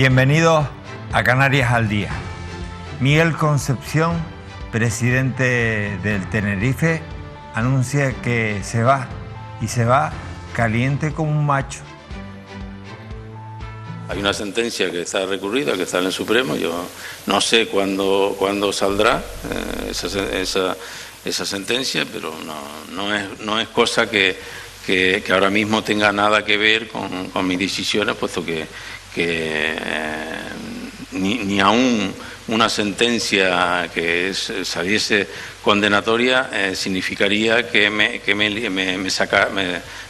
Bienvenidos a Canarias al Día. Miguel Concepción, presidente del Tenerife, anuncia que se va y se va caliente como un macho. Hay una sentencia que está recurrida, que está en el Supremo. Yo no sé cuándo saldrá esa sentencia, pero no es cosa que ahora mismo tenga nada que ver con mis decisiones, puesto que ni aún una sentencia que saliese condenatoria significaría que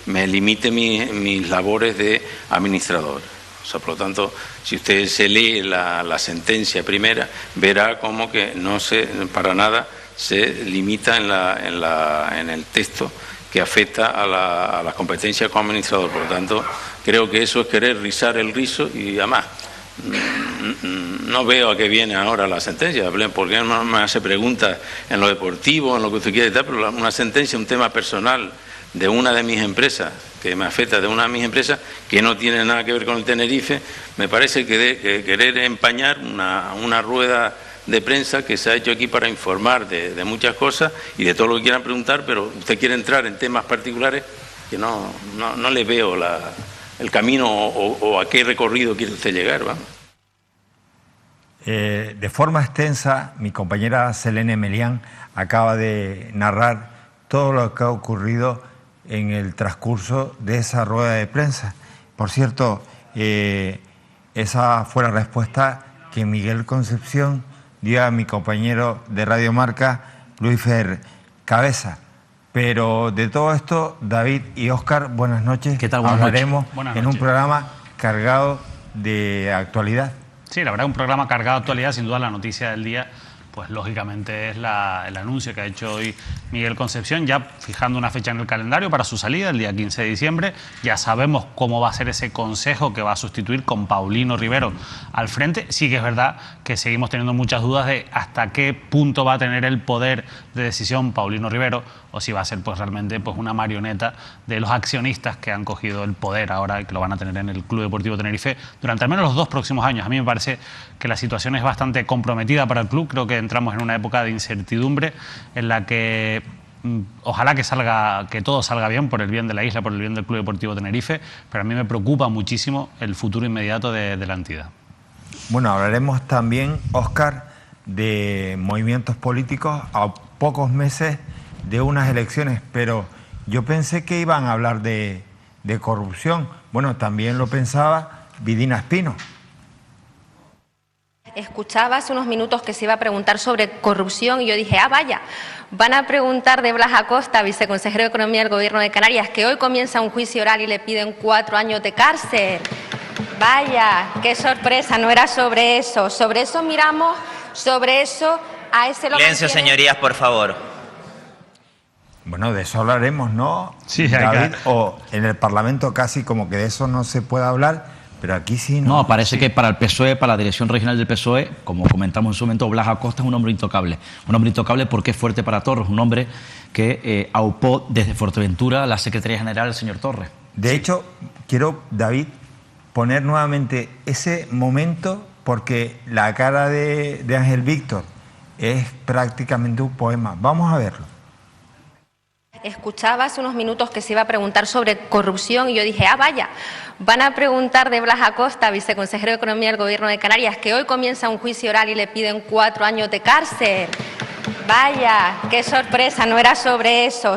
me limite mis labores de administrador. O sea, por lo tanto, si usted se lee la sentencia primera, verá como que no para nada se limita en el texto que afecta a las competencias como administrador. Por lo tanto, creo que eso es querer rizar el rizo y además no veo a qué viene ahora la sentencia, porque no me hace preguntas en lo deportivo, en lo que usted quiere y tal, pero una sentencia, un tema personal de una de mis empresas, que me afecta de una de mis empresas, que no tiene nada que ver con el Tenerife, me parece que querer empañar una rueda de prensa que se ha hecho aquí para informar de muchas cosas y de todo lo que quieran preguntar, pero usted quiere entrar en temas particulares que no le veo el camino o a qué recorrido quiere usted llegar, vamos. De forma extensa, mi compañera Selene Melián acaba de narrar todo lo que ha ocurrido en el transcurso de esa rueda de prensa. Por cierto, esa fue la respuesta que Miguel Concepción dio a mi compañero de Radio Marca, Luis Fer Cabeza. Pero de todo esto, David y Óscar, buenas noches. ¿Qué tal? Buenas Hablaremos noches. En un programa cargado de actualidad. Sí, la verdad, un programa cargado de actualidad. Sin duda, la noticia del día, pues lógicamente es el anuncio que ha hecho hoy Miguel Concepción, ya fijando una fecha en el calendario para su salida, el día 15 de diciembre. Ya sabemos cómo va a ser ese consejo que va a sustituir con Paulino Rivero al frente. Sí que es verdad que seguimos teniendo muchas dudas de hasta qué punto va a tener el poder de decisión Paulino Rivero, o si va a ser pues realmente pues una marioneta de los accionistas que han cogido el poder ahora y que lo van a tener en el Club Deportivo Tenerife durante al menos los 2 próximos años. A mí me parece que la situación es bastante comprometida para el club. Creo que entramos en una época de incertidumbre en la que ojalá que todo salga bien por el bien de la isla, por el bien del Club Deportivo Tenerife, pero a mí me preocupa muchísimo el futuro inmediato de la entidad. Bueno, hablaremos también, Óscar, de movimientos políticos a pocos meses de unas elecciones, pero yo pensé que iban a hablar de corrupción. Bueno, también lo pensaba Vidina Espino. Escuchaba hace unos minutos que se iba a preguntar sobre corrupción y yo dije, vaya, van a preguntar de Blas Acosta, viceconsejero de Economía del Gobierno de Canarias, que hoy comienza un juicio oral y le piden 4 años de cárcel. Vaya, qué sorpresa, no era sobre eso miramos, sobre eso a ese lo Silencio, señorías, por favor. Bueno, de eso hablaremos, ¿no? Sí, David, o en el Parlamento casi como que de eso no se puede hablar, pero aquí sí, ¿no? No, parece que para el PSOE, para la dirección regional del PSOE, como comentamos en su momento, Blas Acosta es un hombre intocable. Un hombre intocable porque es fuerte para Torres, un hombre que aupó desde Fuerteventura la Secretaría General del señor Torres. De hecho, quiero, David, poner nuevamente ese momento porque la cara de Ángel Víctor es prácticamente un poema. Vamos a verlo. Escuchaba hace unos minutos que se iba a preguntar sobre corrupción y yo dije, vaya, van a preguntar de Blas Acosta, viceconsejero de Economía del Gobierno de Canarias, que hoy comienza un juicio oral y le piden 4 años de cárcel. Vaya, qué sorpresa, no era sobre eso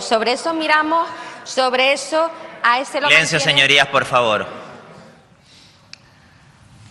miramos, sobre eso a ese lo Silencio, señorías, por favor.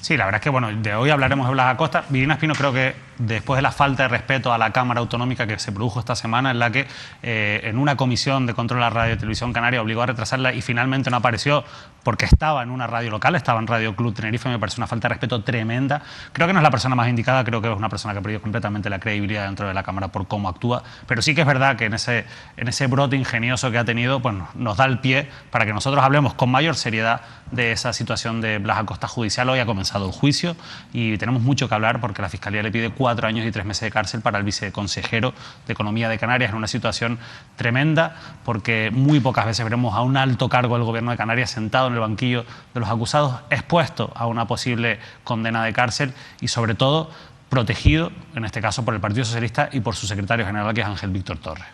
Sí, la verdad es que bueno, de hoy hablaremos de Blas Acosta. Vidina Espino, creo que después de la falta de respeto a la Cámara Autonómica que se produjo esta semana, en la que en una comisión de control a la Radio y Televisión Canaria obligó a retrasarla y finalmente no apareció porque estaba en una radio local, estaba en Radio Club Tenerife, me parece una falta de respeto tremenda. Creo que no es la persona más indicada, creo que es una persona que ha perdido completamente la credibilidad dentro de la Cámara por cómo actúa, pero sí que es verdad que en ese brote ingenioso que ha tenido, pues nos da el pie para que nosotros hablemos con mayor seriedad de esa situación de Blas Acosta judicial. Hoy ha comenzado el juicio y tenemos mucho que hablar porque la Fiscalía le pide 4 años y 3 meses de cárcel para el viceconsejero de Economía de Canarias, en una situación tremenda, porque muy pocas veces veremos a un alto cargo del Gobierno de Canarias sentado en el banquillo de los acusados, expuesto a una posible condena de cárcel y, sobre todo, protegido, en este caso, por el Partido Socialista y por su secretario general, que es Ángel Víctor Torres.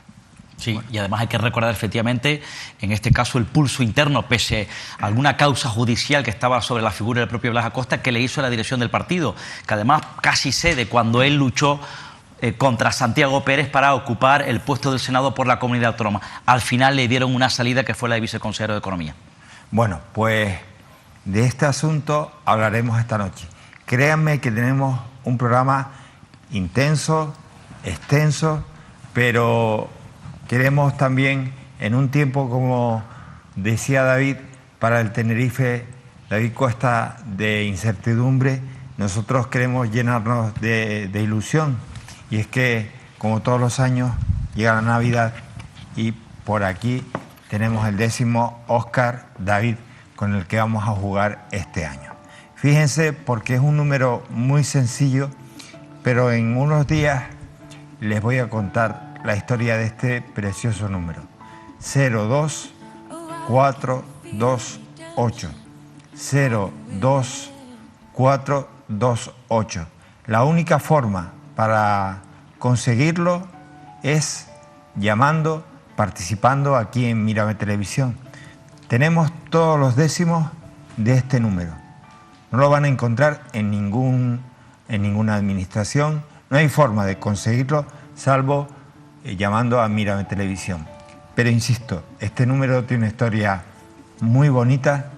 Sí, y además hay que recordar efectivamente, en este caso, el pulso interno, pese a alguna causa judicial que estaba sobre la figura del propio Blas Acosta, que le hizo a la dirección del partido, que además casi cede cuando él luchó contra Santiago Pérez para ocupar el puesto del Senado por la comunidad autónoma. Al final le dieron una salida que fue la de viceconsejero de Economía. Bueno, pues de este asunto hablaremos esta noche. Créanme que tenemos un programa intenso, extenso, pero queremos también, en un tiempo, como decía David, para el Tenerife, David Cuesta, de incertidumbre, nosotros queremos llenarnos de ilusión. Y es que, como todos los años, llega la Navidad y por aquí tenemos el 10º Oscar David con el que vamos a jugar este año. Fíjense, porque es un número muy sencillo, pero en unos días les voy a contar la historia de este precioso número. 02428. 02428. La única forma para conseguirlo es llamando, participando aquí en Mírame Televisión. Tenemos todos los décimos de este número. No lo van a encontrar en ninguna administración. No hay forma de conseguirlo salvo llamando a Mírame Televisión. Pero insisto, este número tiene una historia muy bonita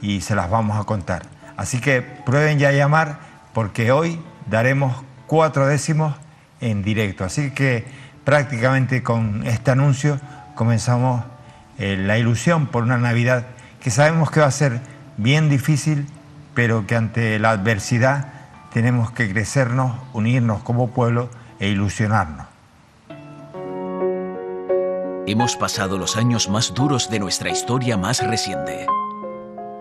y se las vamos a contar. Así que prueben ya a llamar, porque hoy daremos 4 décimos en directo. Así que prácticamente con este anuncio comenzamos la ilusión por una Navidad que sabemos que va a ser bien difícil, pero que ante la adversidad tenemos que crecernos, unirnos como pueblo e ilusionarnos. Hemos pasado los años más duros de nuestra historia más reciente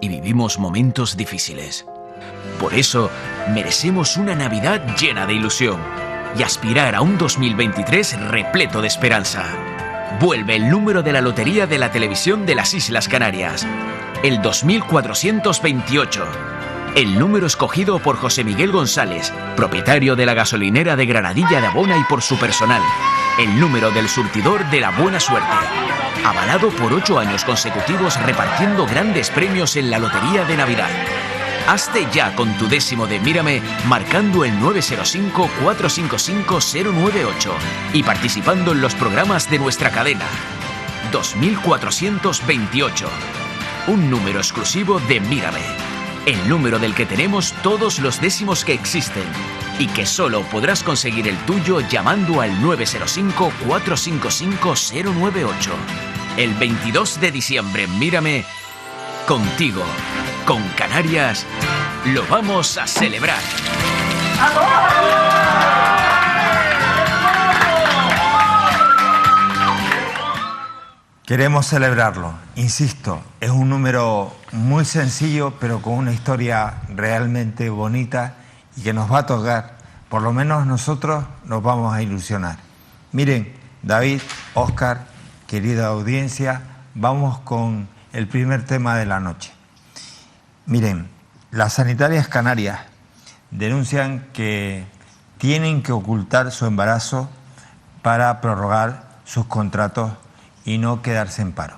y vivimos momentos difíciles. Por eso, merecemos una Navidad llena de ilusión y aspirar a un 2023 repleto de esperanza. Vuelve el número de la Lotería de la Televisión de las Islas Canarias, el 2428. El número escogido por José Miguel González, propietario de la gasolinera de Granadilla de Abona, y por su personal. El número del surtidor de la buena suerte. Avalado por 8 años consecutivos repartiendo grandes premios en la Lotería de Navidad. Hazte ya con tu décimo de Mírame marcando el 905-455-098 y participando en los programas de nuestra cadena. 2428. Un número exclusivo de Mírame. El número del que tenemos todos los décimos que existen y que solo podrás conseguir el tuyo llamando al 905-455-098. El 22 de diciembre, Mírame, contigo, con Canarias, lo vamos a celebrar. Queremos celebrarlo, insisto, es un número muy sencillo, pero con una historia realmente bonita y que nos va a tocar. Por lo menos nosotros nos vamos a ilusionar. Miren, David, Óscar, querida audiencia, vamos con el primer tema de la noche. Miren, las sanitarias canarias denuncian que tienen que ocultar su embarazo para prorrogar sus contratos y no quedarse en paro.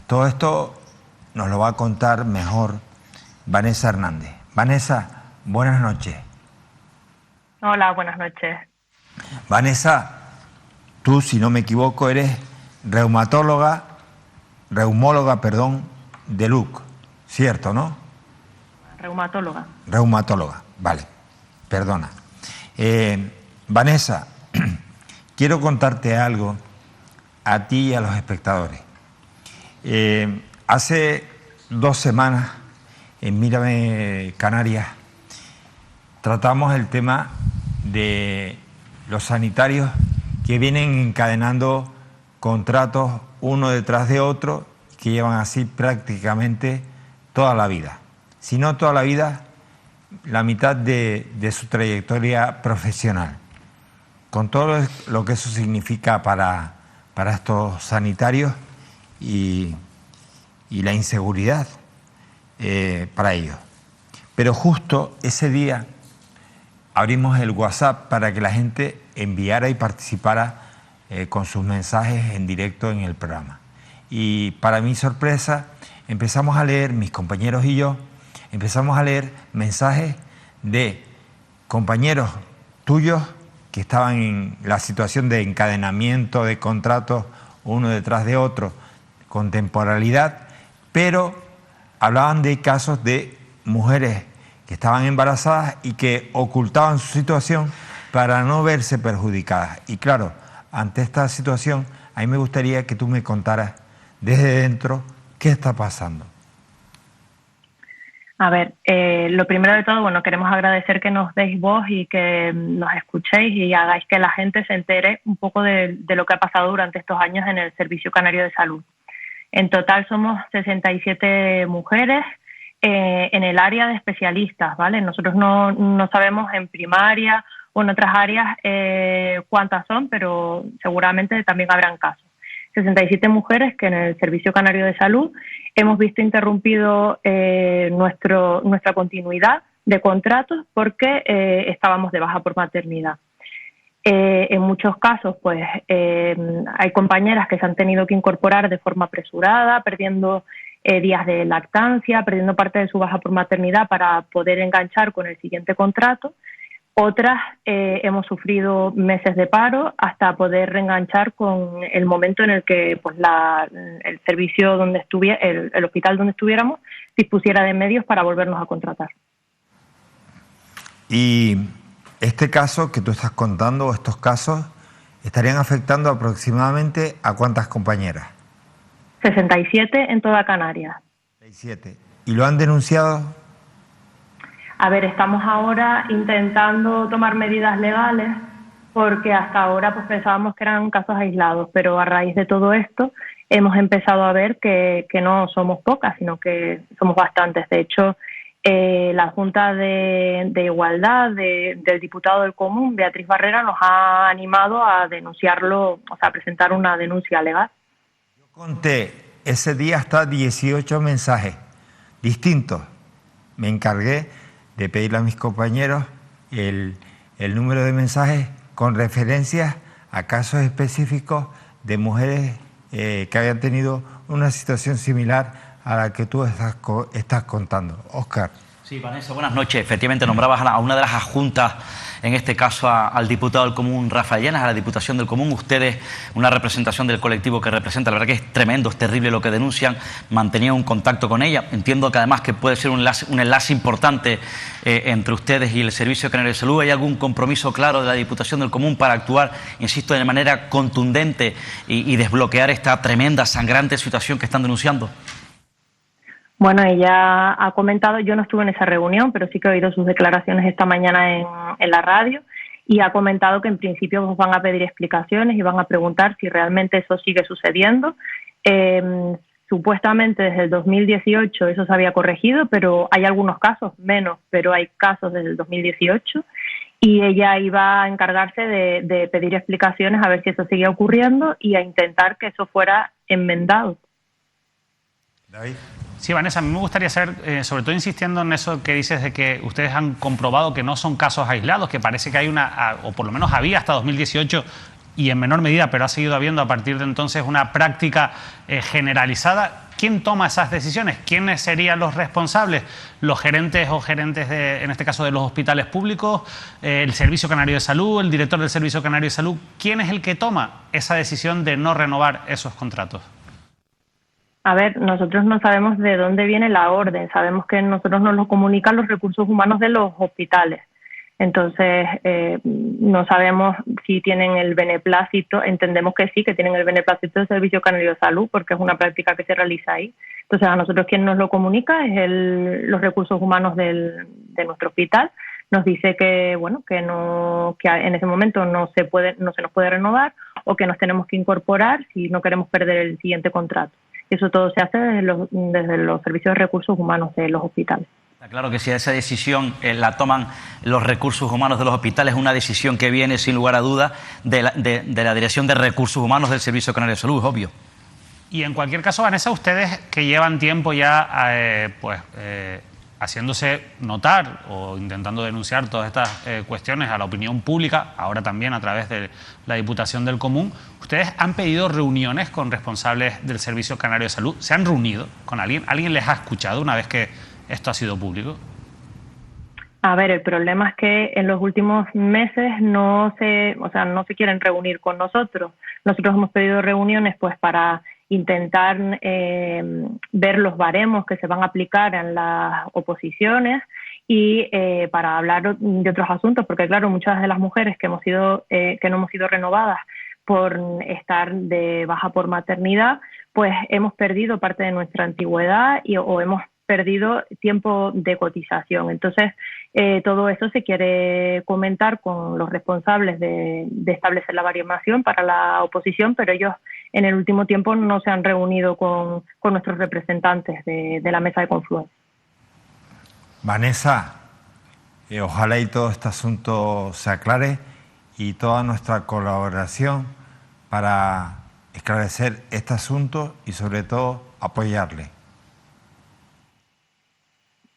Todo esto nos lo va a contar mejor Vanessa Hernández. Vanessa, buenas noches. Hola, buenas noches. Vanessa, tú, si no me equivoco, eres reumóloga, de LUC, ¿cierto, no? Reumatóloga. Reumatóloga, vale, perdona. Vanessa, quiero contarte algo a ti y a los espectadores. Hace 2 semanas, en Mírame Canarias, tratamos el tema de los sanitarios que vienen encadenando contratos uno detrás de otro, que llevan así prácticamente toda la vida. Si no toda la vida, la mitad de su trayectoria profesional, con todo lo que eso significa para estos sanitarios y la inseguridad para ellos. Pero justo ese día abrimos el WhatsApp para que la gente enviara y participara con sus mensajes en directo en el programa. Y para mi sorpresa empezamos a leer, mis compañeros y yo, empezamos a leer mensajes de compañeros tuyos que estaban en la situación de encadenamiento de contratos uno detrás de otro, con temporalidad, pero hablaban de casos de mujeres que estaban embarazadas y que ocultaban su situación para no verse perjudicadas. Y claro, ante esta situación, a mí me gustaría que tú me contaras desde dentro qué está pasando. A ver, lo primero de todo, bueno, queremos agradecer que nos deis voz y que nos escuchéis y hagáis que la gente se entere un poco de lo que ha pasado durante estos años en el Servicio Canario de Salud. En total somos 67 mujeres en el área de especialistas, ¿vale? Nosotros no sabemos en primaria o en otras áreas cuántas son, pero seguramente también habrán casos. 67 mujeres que en el Servicio Canario de Salud hemos visto interrumpido nuestra continuidad de contratos porque estábamos de baja por maternidad. En muchos casos, pues, hay compañeras que se han tenido que incorporar de forma apresurada, perdiendo días de lactancia, perdiendo parte de su baja por maternidad para poder enganchar con el siguiente contrato. Otras hemos sufrido meses de paro hasta poder reenganchar con el momento en el que pues, el servicio donde el hospital donde estuviéramos dispusiera de medios para volvernos a contratar. Y este caso que tú estás contando, o estos casos, estarían afectando aproximadamente a ¿cuántas compañeras? 67 en toda Canarias. 67. ¿Y lo han denunciado? A ver, estamos ahora intentando tomar medidas legales porque hasta ahora pues pensábamos que eran casos aislados, pero a raíz de todo esto hemos empezado a ver que no somos pocas, sino que somos bastantes. De hecho, la Junta de Igualdad del diputado del Común, Beatriz Barrera, nos ha animado a denunciarlo, o sea, a presentar una denuncia legal. Yo conté ese día hasta 18 mensajes distintos. Me encargué de pedirle a mis compañeros el número de mensajes con referencias a casos específicos de mujeres que habían tenido una situación similar a la que tú estás contando. Óscar. Sí, Vanessa, buenas noches. Efectivamente, nombrabas a una de las adjuntas, en este caso al diputado del Común, Rafael Llenas, a la Diputación del Común. Ustedes, una representación del colectivo que representa, la verdad que es tremendo, es terrible lo que denuncian, mantenían un contacto con ella. Entiendo que además que puede ser un enlace importante entre ustedes y el Servicio Canario de Salud. ¿Hay algún compromiso claro de la Diputación del Común para actuar, insisto, de manera contundente y desbloquear esta tremenda, sangrante situación que están denunciando? Bueno, ella ha comentado, yo no estuve en esa reunión, pero sí que he oído sus declaraciones esta mañana en la radio, y ha comentado que en principio pues, van a pedir explicaciones y van a preguntar si realmente eso sigue sucediendo. Supuestamente desde el 2018 eso se había corregido, pero hay algunos casos, menos, pero hay casos desde el 2018, y ella iba a encargarse de pedir explicaciones a ver si eso seguía ocurriendo y a intentar que eso fuera enmendado. David. Sí, Vanessa, a mí me gustaría saber, sobre todo insistiendo en eso que dices de que ustedes han comprobado que no son casos aislados, que parece que hay o por lo menos había hasta 2018 y en menor medida, pero ha seguido habiendo a partir de entonces una práctica generalizada. ¿Quién toma esas decisiones? ¿Quiénes serían los responsables? ¿Los gerentes o gerentes, en este caso, de los hospitales públicos? ¿El Servicio Canario de Salud? ¿El director del Servicio Canario de Salud? ¿Quién es el que toma esa decisión de no renovar esos contratos? A ver, nosotros no sabemos de dónde viene la orden, sabemos que nosotros nos lo comunican los recursos humanos de los hospitales. Entonces, no sabemos si tienen el beneplácito, entendemos que sí, que tienen el beneplácito del Servicio Canario de Salud, porque es una práctica que se realiza ahí. Entonces, a nosotros quien nos lo comunica es los recursos humanos de nuestro hospital. Nos dice que bueno, que en ese momento no se nos puede renovar o que nos tenemos que incorporar si no queremos perder el siguiente contrato. Eso todo se hace desde los servicios de recursos humanos de los hospitales. Claro que si esa decisión la toman los recursos humanos de los hospitales, es una decisión que viene sin lugar a dudas de la Dirección de Recursos Humanos del Servicio Canario de Salud, es obvio. Y en cualquier caso, Vanessa, ustedes que llevan tiempo ya haciéndose notar o intentando denunciar todas estas cuestiones a la opinión pública, ahora también a través de la Diputación del Común, ¿ustedes han pedido reuniones con responsables del Servicio Canario de Salud? ¿Se han reunido con alguien? ¿Alguien les ha escuchado una vez que esto ha sido público? A ver, el problema es que en los últimos meses no se quieren reunir con nosotros. Nosotros hemos pedido reuniones pues para intentar ver los baremos que se van a aplicar en las oposiciones y para hablar de otros asuntos, porque claro, muchas de las mujeres que no hemos sido renovadas por estar de baja por maternidad, pues hemos perdido parte de nuestra antigüedad o hemos perdido tiempo de cotización. Entonces, todo eso se quiere comentar con los responsables de establecer la baremación para la oposición, pero ellos en el último tiempo no se han reunido con nuestros representantes de la mesa de confluencia. Vanessa, ojalá y todo este asunto se aclare y toda nuestra colaboración para esclarecer este asunto y sobre todo apoyarle.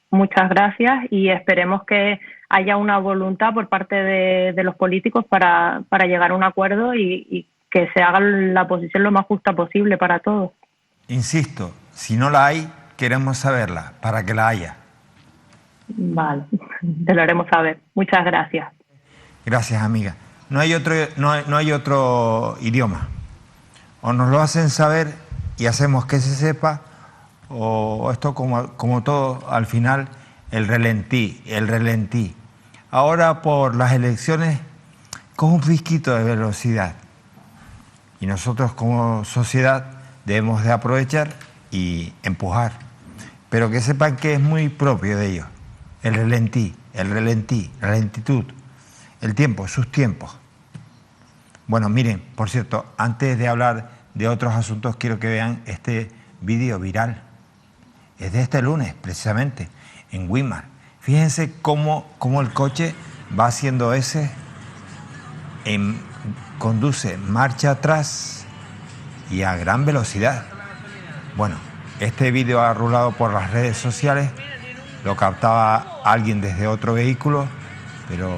Muchas gracias y esperemos que haya una voluntad por parte de los políticos para llegar a un acuerdo y que se haga la posición lo más justa posible para todos. Insisto, si no la hay, queremos saberla para que la haya. Vale, te lo haremos saber. Muchas gracias. Gracias, amiga. No hay otro idioma. O nos lo hacen saber y hacemos que se sepa, o esto como todo, al final, el relentí. Ahora por las elecciones, coge un fisquito de velocidad. Y nosotros como sociedad debemos de aprovechar y empujar. Pero que sepan que es muy propio de ellos. El relentí, la lentitud, el tiempo, sus tiempos. Bueno, miren, por cierto, antes de hablar de otros asuntos, quiero que vean este vídeo viral. Es de este lunes, precisamente, en Weimar. Fíjense cómo el coche va haciendo conduce marcha atrás y a gran velocidad. Bueno, este vídeo ha rulado por las redes sociales, lo captaba alguien desde otro vehículo, pero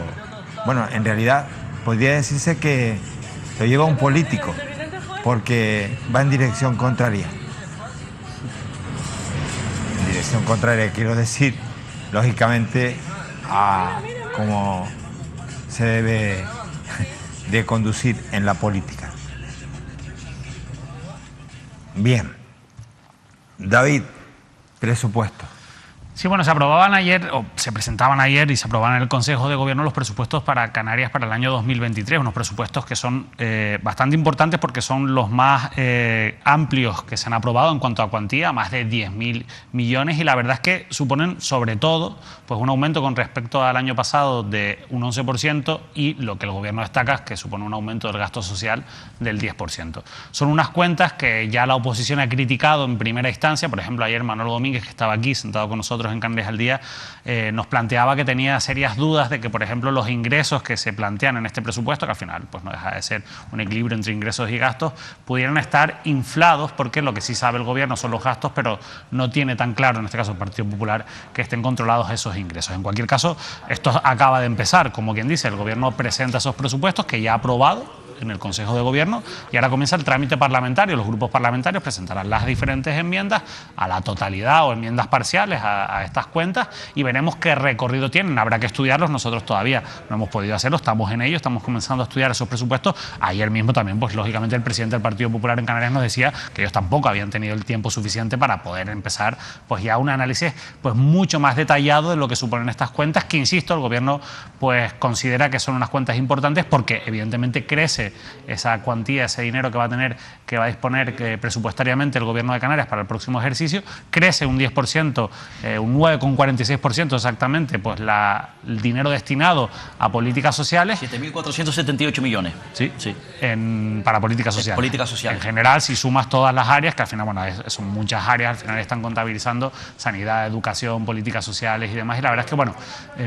bueno, en realidad podría decirse que lo lleva un político, porque va en dirección contraria. En dirección contraria, quiero decir, lógicamente, a cómo se debe de conducir en la política. Bien. David, presupuesto. Sí, bueno, se aprobaban ayer, o se presentaban ayer y se aprobaban en el Consejo de Gobierno los presupuestos para Canarias para el año 2023, unos presupuestos que son bastante importantes porque son los más amplios que se han aprobado en cuanto a cuantía, más de 10.000 millones, y la verdad es que suponen sobre todo pues un aumento con respecto al año pasado de un 11% y lo que el Gobierno destaca es que supone un aumento del gasto social del 10%. Son unas cuentas que ya la oposición ha criticado en primera instancia. Por ejemplo, ayer Manuel Domínguez, que estaba aquí sentado con nosotros en Canarias al Día, nos planteaba que tenía serias dudas de que, por ejemplo, los ingresos que se plantean en este presupuesto, que al final pues no deja de ser un equilibrio entre ingresos y gastos, pudieran estar inflados, porque lo que sí sabe el Gobierno son los gastos, pero no tiene tan claro, en este caso el Partido Popular, que estén controlados esos ingresos. En cualquier caso, esto acaba de empezar, como quien dice, el Gobierno presenta esos presupuestos que ya ha aprobado en el Consejo de Gobierno y ahora comienza el trámite parlamentario. Los grupos parlamentarios presentarán las diferentes enmiendas a la totalidad o enmiendas parciales a estas cuentas y veremos qué recorrido tienen. Habrá que estudiarlos, nosotros todavía no hemos podido hacerlo, estamos en ello, estamos comenzando a estudiar esos presupuestos. Ayer mismo también, pues lógicamente el presidente del Partido Popular en Canarias nos decía que ellos tampoco habían tenido el tiempo suficiente para poder empezar pues ya un análisis pues mucho más detallado de lo que suponen estas cuentas, que insisto, el Gobierno pues considera que son unas cuentas importantes porque evidentemente crece esa cuantía, ese dinero que va a disponer presupuestariamente el Gobierno de Canarias para el próximo ejercicio, crece un 10%, un 9,46% exactamente, pues el dinero destinado a políticas sociales. 7.478 millones. Sí, para políticas sociales. Políticas sociales. En general, si sumas todas las áreas, que al final, bueno, son muchas áreas, al final están contabilizando sanidad, educación, políticas sociales y demás, y la verdad es que, bueno,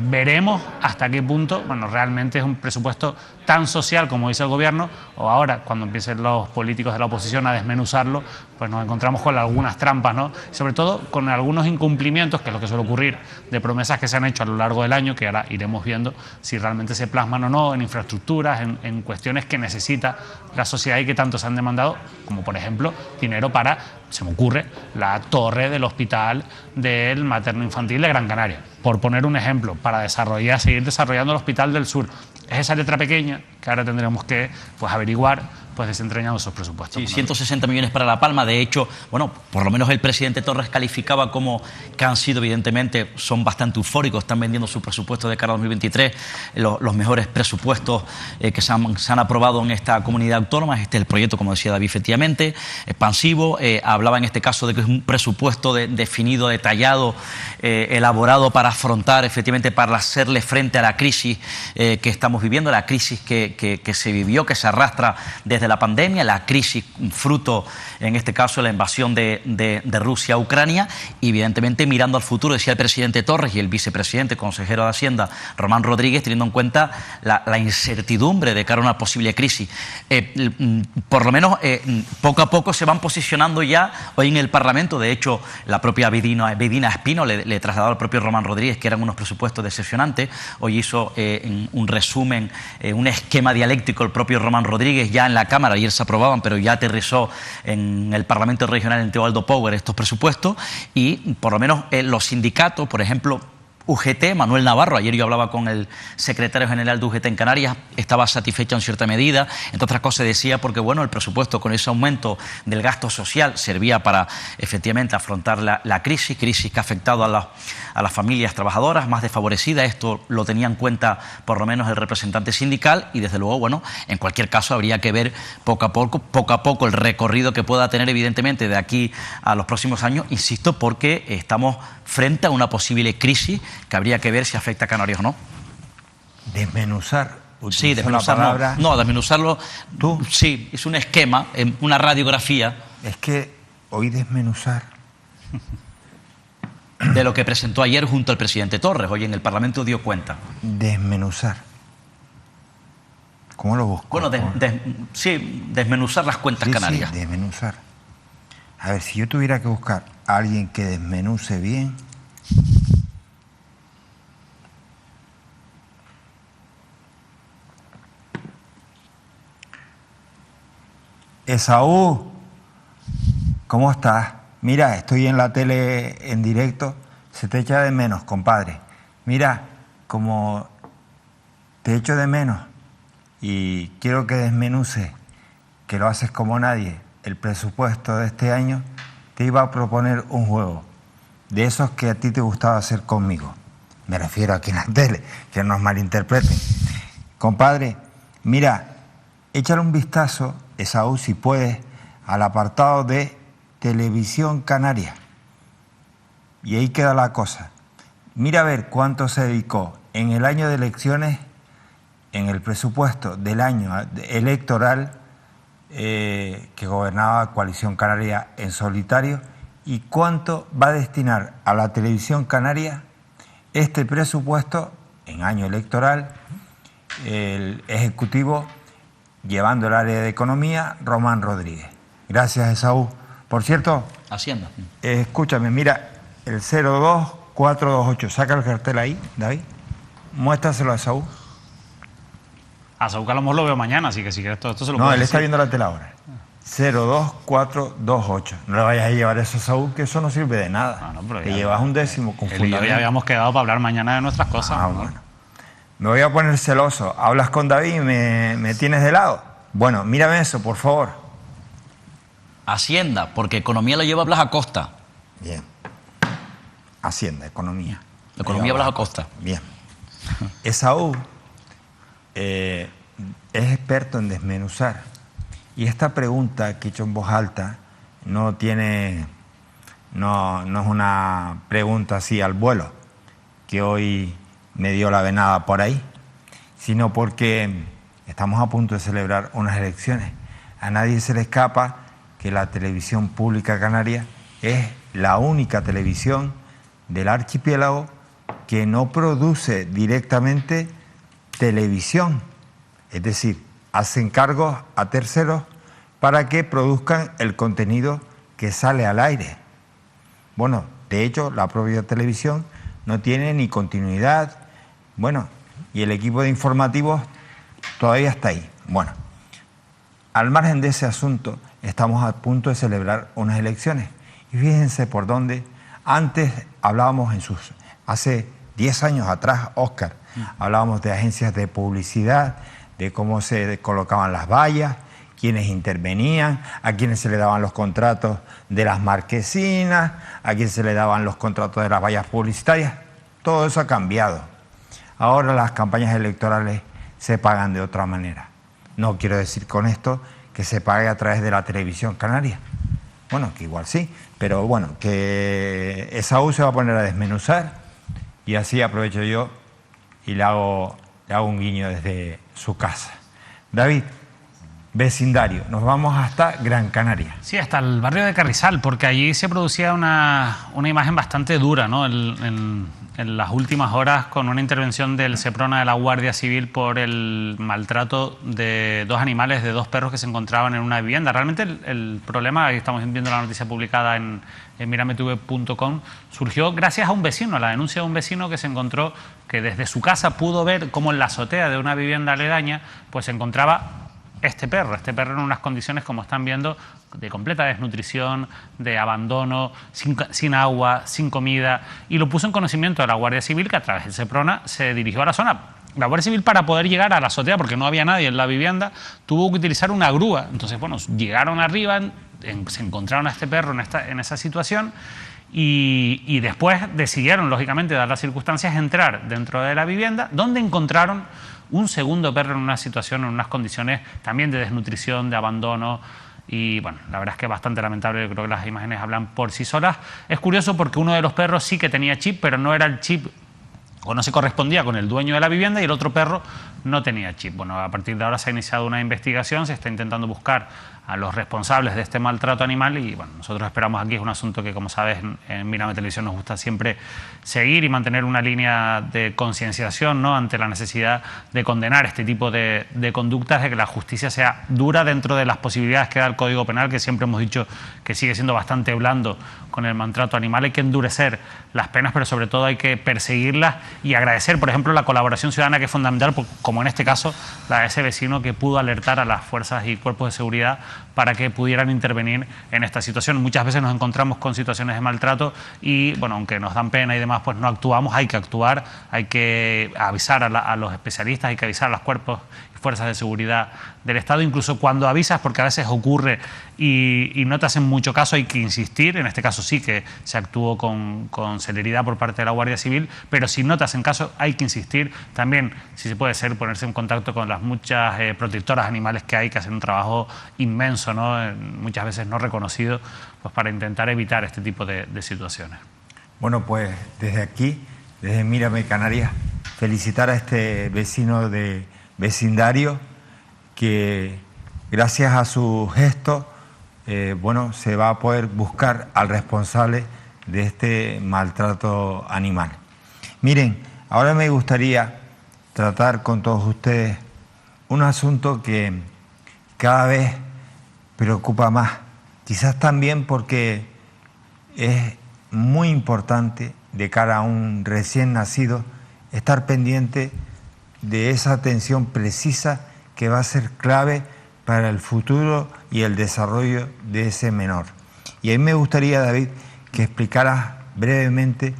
veremos hasta qué punto, bueno, realmente es un presupuesto tan social como dice el Gobierno, o ahora, cuando empiecen los políticos de la oposición a desmenuzarlo, pues nos encontramos con algunas trampas, ¿no? Sobre todo con algunos incumplimientos, que es lo que suele ocurrir, de promesas que se han hecho a lo largo del año, que ahora iremos viendo si realmente se plasman o no en infraestructuras, en cuestiones que necesita la sociedad y que tanto se han demandado, como por ejemplo dinero para, se me ocurre, la torre del hospital del materno-infantil de Gran Canaria, por poner un ejemplo, para seguir desarrollando el Hospital del Sur. Es esa letra pequeña que ahora tendremos que averiguar, desentrañando esos presupuestos. Sí, 160 millones para La Palma. De hecho, bueno, por lo menos el presidente Torres calificaba como que han sido, evidentemente, son bastante eufóricos, están vendiendo su presupuesto de cara a 2023, los mejores presupuestos que se han aprobado en esta comunidad autónoma. Este es el proyecto, como decía David, efectivamente, expansivo. Hablaba en este caso de que es un presupuesto definido, detallado, elaborado para afrontar, efectivamente, para hacerle frente a la crisis que estamos viviendo, la crisis que se vivió, que se arrastra desde la pandemia, la crisis fruto, en este caso, la invasión de Rusia a Ucrania, y evidentemente mirando al futuro, decía el presidente Torres y el vicepresidente, consejero de Hacienda, Román Rodríguez, teniendo en cuenta la incertidumbre de cara a una posible crisis. Por lo menos, poco a poco se van posicionando ya hoy en el Parlamento. De hecho, la propia Bedina Espino le trasladó al propio Román Rodríguez que eran unos presupuestos decepcionantes. Hoy hizo un resumen, un esquema dialéctico el propio Román Rodríguez ya en la Cámara. Ayer se aprobaban, pero ya aterrizó en el Parlamento Regional en Teobaldo Power estos presupuestos, y por lo menos los sindicatos, por ejemplo, UGT, Manuel Navarro, ayer yo hablaba con el secretario general de UGT en Canarias, estaba satisfecho en cierta medida, entre otras cosas decía porque, bueno, el presupuesto con ese aumento del gasto social servía para efectivamente afrontar la crisis que ha afectado a las familias trabajadoras más desfavorecidas. Esto lo tenía en cuenta por lo menos el representante sindical, y desde luego, bueno, en cualquier caso habría que ver poco a poco el recorrido que pueda tener, evidentemente, de aquí a los próximos años, insisto, porque estamos frente a una posible crisis que habría que ver si afecta a Canarias o no. Desmenuzar. Sí, desmenuzarlo. No, desmenuzarlo. ¿Tú? Sí, es un esquema, una radiografía. Es que hoy desmenuzar. De lo que presentó ayer junto al presidente Torres, hoy en el Parlamento dio cuenta. Desmenuzar. ¿Cómo lo busco? Bueno, sí, desmenuzar las cuentas canarias. Sí, desmenuzar. A ver, si yo tuviera que buscar a alguien que desmenuce bien. Esaú, ¿cómo estás? Mira, estoy en la tele en directo, se te echa de menos, compadre. Mira, como te echo de menos y quiero que desmenuce, que lo haces como nadie, el presupuesto de este año, te iba a proponer un juego de esos que a ti te gustaba hacer conmigo. Me refiero aquí en la tele, que no nos malinterpreten. Compadre, mira, échale un vistazo, Esaú, si puedes, al apartado de Televisión Canaria. Y ahí queda la cosa. Mira a ver cuánto se dedicó en el año de elecciones, en el presupuesto del año electoral que gobernaba Coalición Canaria en solitario, y cuánto va a destinar a la Televisión Canaria este presupuesto en año electoral, el Ejecutivo, llevando el área de Economía, Román Rodríguez. Gracias, Esaú. Por cierto, Hacienda. Escúchame, mira, el 02428, saca el cartel ahí, David, muéstraselo a Esaú. A Saúl a lo mejor lo veo mañana, así que si quieres todo esto se lo No, puedo él decir. está viendo la tele ahora. 02428. No le vayas a llevar eso a Saúl, que eso no sirve de nada. No, pero te ya- llevas un décimo con Él y yo fundamento. ya habíamos quedado para hablar mañana de nuestras cosas. Ah, bueno. Me voy a poner celoso. Hablas con David y me tienes de lado. Bueno, mírame eso, por favor. Hacienda, porque Economía lo lleva Blas Acosta. Bien. Hacienda, Economía. Economía Blas Acosta. Bien. Esaú es experto en desmenuzar. Y esta pregunta que he hecho en voz alta no es una pregunta así al vuelo, que hoy me dio la venada por ahí, sino porque estamos a punto de celebrar unas elecciones. A nadie se le escapa que la televisión pública canaria es la única televisión del archipiélago que no produce directamente televisión, es decir, hacen cargos a terceros para que produzcan el contenido que sale al aire. Bueno, de hecho, la propia televisión no tiene ni continuidad, bueno, y el equipo de informativos todavía está ahí. Bueno, al margen de ese asunto, estamos a punto de celebrar unas elecciones. Y fíjense por dónde, antes hablábamos hace 10 años atrás, Óscar, hablábamos de agencias de publicidad, de cómo se colocaban las vallas, quiénes intervenían, a quiénes se le daban los contratos de las marquesinas, a quiénes se le daban los contratos de las vallas publicitarias. Todo eso ha cambiado. Ahora las campañas electorales se pagan de otra manera. No quiero decir con esto que se pague a través de la televisión canaria. Bueno, que igual sí, pero bueno, que Esaú se va a poner a desmenuzar y así aprovecho yo y le hago un guiño desde su casa. David, vecindario, nos vamos hasta Gran Canaria. Sí, hasta el barrio de Carrizal, porque allí se producía una imagen bastante dura, ¿no? En las últimas horas, con una intervención del Seprona de la Guardia Civil por el maltrato de 2 animales, de 2 perros que se encontraban en una vivienda. Realmente el problema, y estamos viendo la noticia publicada en mirametv.com, surgió gracias a un vecino, a la denuncia de un vecino que se encontró que desde su casa pudo ver cómo en la azotea de una vivienda aledaña pues se encontraba este perro en unas condiciones, como están viendo, de completa desnutrición, de abandono, sin agua, sin comida, y lo puso en conocimiento de la Guardia Civil, que a través del Seprona se dirigió a la zona. La Guardia Civil, para poder llegar a la azotea, porque no había nadie en la vivienda, tuvo que utilizar una grúa. Entonces, bueno, llegaron arriba, se encontraron a este perro en esa situación, y después decidieron, lógicamente, dadas las circunstancias, entrar dentro de la vivienda, donde encontraron un segundo perro en una situación, en unas condiciones también de desnutrición, de abandono. Y bueno, la verdad es que es bastante lamentable. Yo creo que las imágenes hablan por sí solas. Es curioso porque uno de los perros sí que tenía chip, pero no era el chip, o no se correspondía con el dueño de la vivienda, y el otro perro no tenía chip. Bueno, a partir de ahora se ha iniciado una investigación, se está intentando buscar a los responsables de este maltrato animal, y bueno, nosotros esperamos aquí, es un asunto que, como sabes, en Mírame Televisión nos gusta siempre seguir y mantener una línea de concienciación, ¿no?, ante la necesidad de condenar este tipo de conductas, de que la justicia sea dura dentro de las posibilidades que da el Código Penal, que siempre hemos dicho que sigue siendo bastante blando con el maltrato animal. Hay que endurecer las penas, pero sobre todo hay que perseguirlas y agradecer, por ejemplo, la colaboración ciudadana, que es fundamental, como en este caso la de ese vecino que pudo alertar a las fuerzas y cuerpos de seguridad para que pudieran intervenir en esta situación. Muchas veces nos encontramos con situaciones de maltrato y, bueno, aunque nos dan pena y demás, pues no actuamos. Hay que actuar, hay que avisar a los especialistas, hay que avisar a los cuerpos y fuerzas de seguridad del Estado. Incluso cuando avisas, porque a veces ocurre y no te hacen mucho caso, hay que insistir. En este caso sí que se actuó con celeridad por parte de la Guardia Civil, pero si no te hacen caso hay que insistir. También, si se puede ser, ponerse en contacto con las muchas protectoras animales que hay, que hacen un trabajo inmenso, ¿no?, muchas veces no reconocido, pues para intentar evitar este tipo de situaciones. Bueno, pues desde aquí, desde Mírame Canarias, felicitar a este vecino de vecindario que, gracias a su gesto, bueno, se va a poder buscar al responsable de este maltrato animal. Miren, ahora me gustaría tratar con todos ustedes un asunto que cada vez preocupa más, quizás también porque es muy importante de cara a un recién nacido estar pendiente de esa atención precisa que va a ser clave para el futuro y el desarrollo de ese menor. Y ahí me gustaría, David, que explicaras brevemente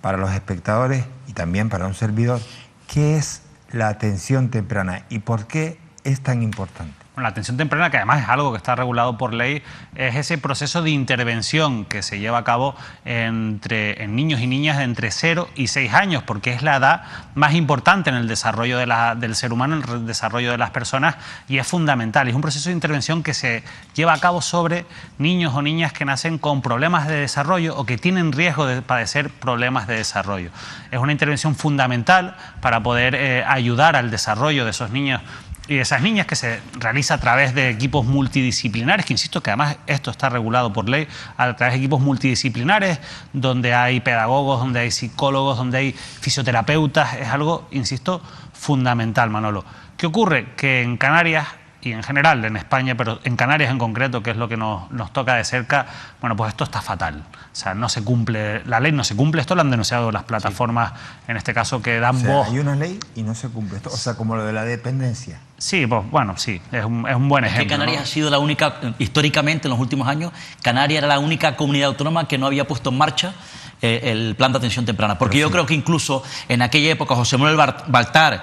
para los espectadores y también para un servidor qué es la atención temprana y por qué es tan importante. Bueno, la atención temprana, que además es algo que está regulado por ley, es ese proceso de intervención que se lleva a cabo en niños y niñas de entre 0 y 6 años, porque es la edad más importante en el desarrollo del ser humano, en el desarrollo de las personas, y es fundamental. Es un proceso de intervención que se lleva a cabo sobre niños o niñas que nacen con problemas de desarrollo o que tienen riesgo de padecer problemas de desarrollo. Es una intervención fundamental para poder ayudar al desarrollo de esos niños y de esas niñas, que se realiza a través de equipos multidisciplinares, que insisto que además esto está regulado por ley, a través de equipos multidisciplinares donde hay pedagogos, donde hay psicólogos, donde hay fisioterapeutas. Es algo, insisto, fundamental, Manolo. ¿Qué ocurre? Que en Canarias y en general en España, pero en Canarias en concreto, que es lo que nos toca de cerca, bueno, pues esto está fatal. O sea, no se cumple, la ley no se cumple. Esto lo han denunciado las plataformas, en este caso, que dan voz. Hay una ley y no se cumple esto. O sea, como lo de la dependencia. Sí, pues bueno, sí, es un buen ejemplo. Que Canarias, ¿no?, ha sido la única, históricamente en los últimos años, Canarias era la única comunidad autónoma que no había puesto en marcha el plan de atención temprana. Porque yo creo que incluso en aquella época José Manuel Baltar,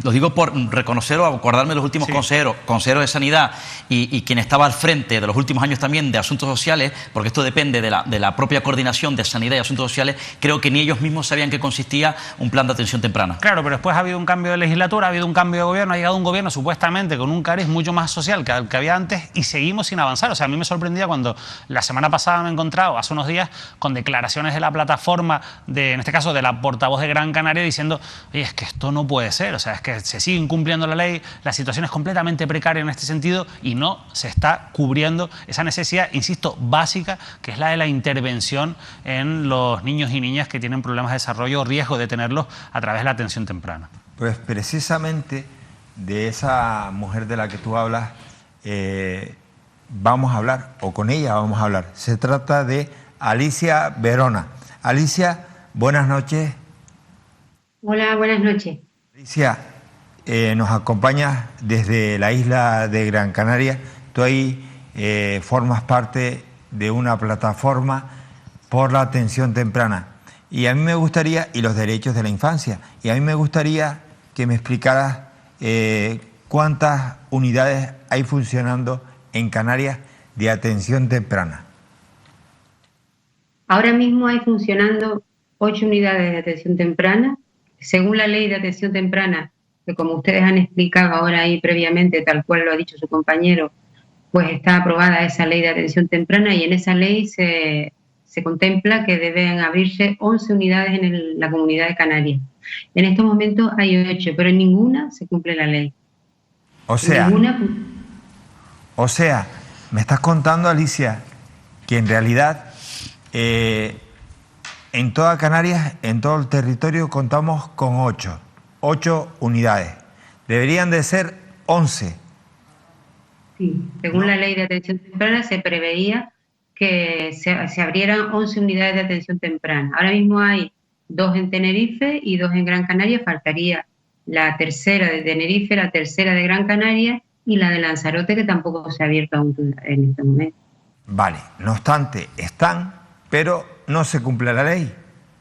lo digo por reconocer o acordarme de los últimos consejeros de Sanidad y quien estaba al frente de los últimos años también de Asuntos Sociales, porque esto depende de la propia coordinación de Sanidad y Asuntos Sociales, creo que ni ellos mismos sabían qué consistía un plan de atención temprana. Claro, pero después ha habido un cambio de legislatura, ha habido un cambio de gobierno, ha llegado un gobierno supuestamente con un cariz mucho más social que el que había antes, y seguimos sin avanzar. O sea, a mí me sorprendía cuando la semana pasada me he encontrado, hace unos días, con declaraciones de la plataforma, en este caso de la portavoz de Gran Canaria, diciendo: oye, es que esto no puede ser, o sea, es que se sigue incumpliendo la ley, la situación es completamente precaria en este sentido y no se está cubriendo esa necesidad, insisto, básica, que es la de la intervención en los niños y niñas que tienen problemas de desarrollo o riesgo de tenerlos a través de la atención temprana. Pues precisamente de esa mujer de la que tú hablas vamos a hablar, o con ella vamos a hablar. Se trata de Alicia Verona. Alicia, buenas noches. Hola, buenas noches. Alicia, nos acompañas desde la isla de Gran Canaria. Tú ahí formas parte de una plataforma por la atención temprana. Y a mí me gustaría, y los derechos de la infancia, y a mí me gustaría que me explicaras cuántas unidades hay funcionando en Canarias de atención temprana. Ahora mismo hay funcionando 8 unidades de atención temprana. Según la ley de atención temprana, que como ustedes han explicado ahora ahí previamente, tal cual lo ha dicho su compañero, pues está aprobada esa ley de atención temprana, y en esa ley se contempla que deben abrirse 11 unidades en la Comunidad de Canarias. En estos momentos hay 8, pero en ninguna se cumple la ley. O sea, me estás contando, Alicia, que en realidad en toda Canarias, en todo el territorio, contamos con 8 unidades. Deberían de ser 11. Sí, según la ley de atención temprana se preveía que se abrieran 11 unidades de atención temprana. Ahora mismo hay 2 en Tenerife y 2 en Gran Canaria. Faltaría la tercera de Tenerife, la tercera de Gran Canaria y la de Lanzarote, que tampoco se ha abierto aún en este momento. Vale, no obstante, están, pero no se cumple la ley.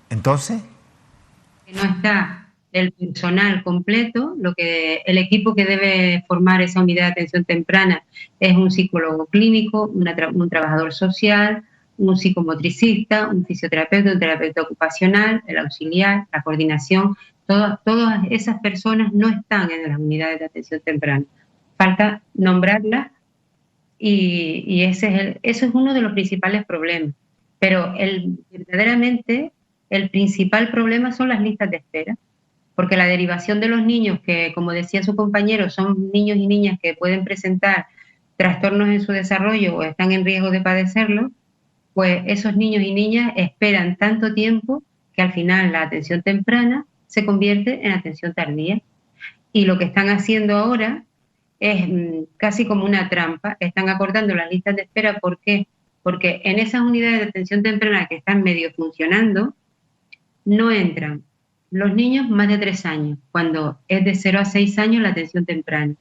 Entonces, no está el personal completo. El equipo que debe formar esa unidad de atención temprana es un psicólogo clínico, un trabajador social, un psicomotricista, un fisioterapeuta, un terapeuta ocupacional, el auxiliar, la coordinación. Todas esas personas no están en las unidades de atención temprana. Falta nombrarlas, y eso es uno de los principales problemas. Pero verdaderamente el principal problema son las listas de espera, porque la derivación de los niños, que como decía su compañero, son niños y niñas que pueden presentar trastornos en su desarrollo o están en riesgo de padecerlo, pues esos niños y niñas esperan tanto tiempo que al final la atención temprana se convierte en atención tardía. Y lo que están haciendo ahora es casi como una trampa. Están acortando las listas de espera. ¿Por qué? Porque en esas unidades de atención temprana que están medio funcionando, no entran los niños más de 3 años, cuando es de 0 a 6 años la atención temprana.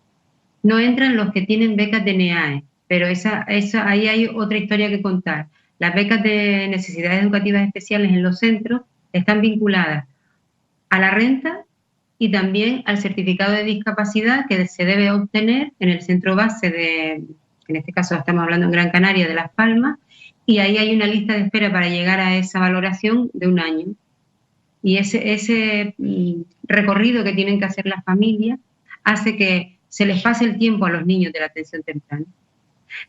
No entran los que tienen becas de NEAE, pero ahí hay otra historia que contar. Las becas de necesidades educativas especiales en los centros están vinculadas a la renta y también al certificado de discapacidad que se debe obtener en el centro base de, en este caso estamos hablando en Gran Canaria, de Las Palmas, y ahí hay una lista de espera para llegar a esa valoración de 1 año. Y ese recorrido que tienen que hacer las familias hace que se les pase el tiempo a los niños de la atención temprana.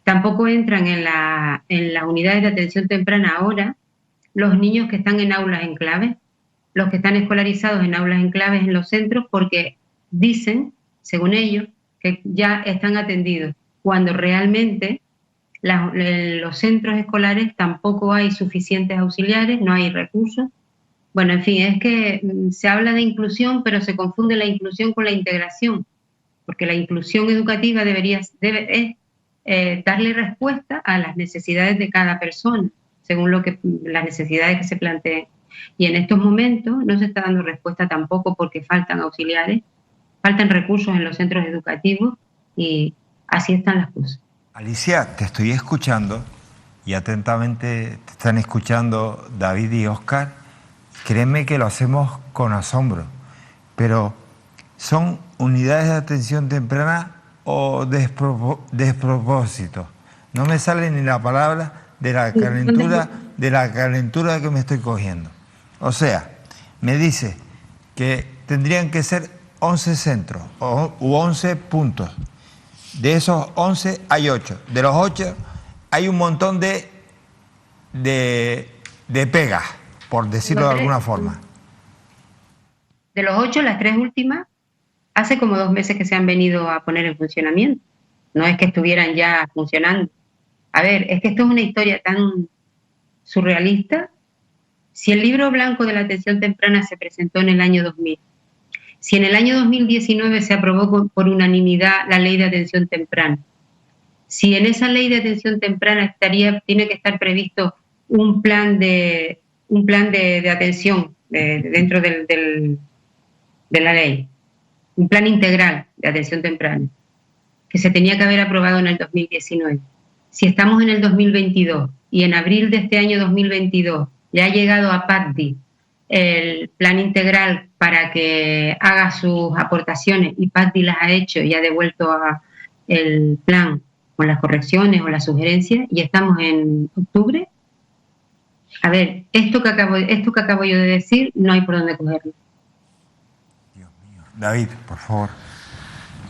Tampoco entran en las unidades de atención temprana ahora los niños que están en aulas enclaves, los que están escolarizados en aulas enclaves en los centros, porque dicen, según ellos, que ya están atendidos, cuando realmente en los centros escolares tampoco hay suficientes auxiliares, no hay recursos. Bueno, en fin, es que se habla de inclusión, pero se confunde la inclusión con la integración, porque la inclusión educativa debe darle respuesta a las necesidades de cada persona, según las necesidades que se planteen. Y en estos momentos no se está dando respuesta tampoco porque faltan auxiliares, faltan recursos en los centros educativos y así están las cosas. Alicia, te estoy escuchando y atentamente te están escuchando David y Óscar. Créeme que lo hacemos con asombro, pero ¿son unidades de atención temprana o despropósito? No me sale ni la palabra de la calentura que me estoy cogiendo. O sea, me dice que tendrían que ser 11 centros u 11 puntos. De esos 11 hay 8. De los 8 hay un montón de pegas, por decirlo de alguna forma. De los 8, las 3 últimas, hace como 2 meses que se han venido a poner en funcionamiento. No es que estuvieran ya funcionando. A ver, es que esto es una historia tan surrealista. Si el libro blanco de la atención temprana se presentó en el año 2000, si en el año 2019 se aprobó por unanimidad la ley de atención temprana, si en esa ley de atención temprana tiene que estar previsto un plan de atención dentro de la ley, un plan integral de atención temprana, que se tenía que haber aprobado en el 2019. Si estamos en el 2022 y en abril de este año 2022 le ha llegado a PACDI el plan integral para que haga sus aportaciones y PACDI las ha hecho y ha devuelto el plan con las correcciones o las sugerencias y estamos en octubre, a ver, esto que acabo yo de decir no hay por dónde cogerlo. Dios mío. David, por favor.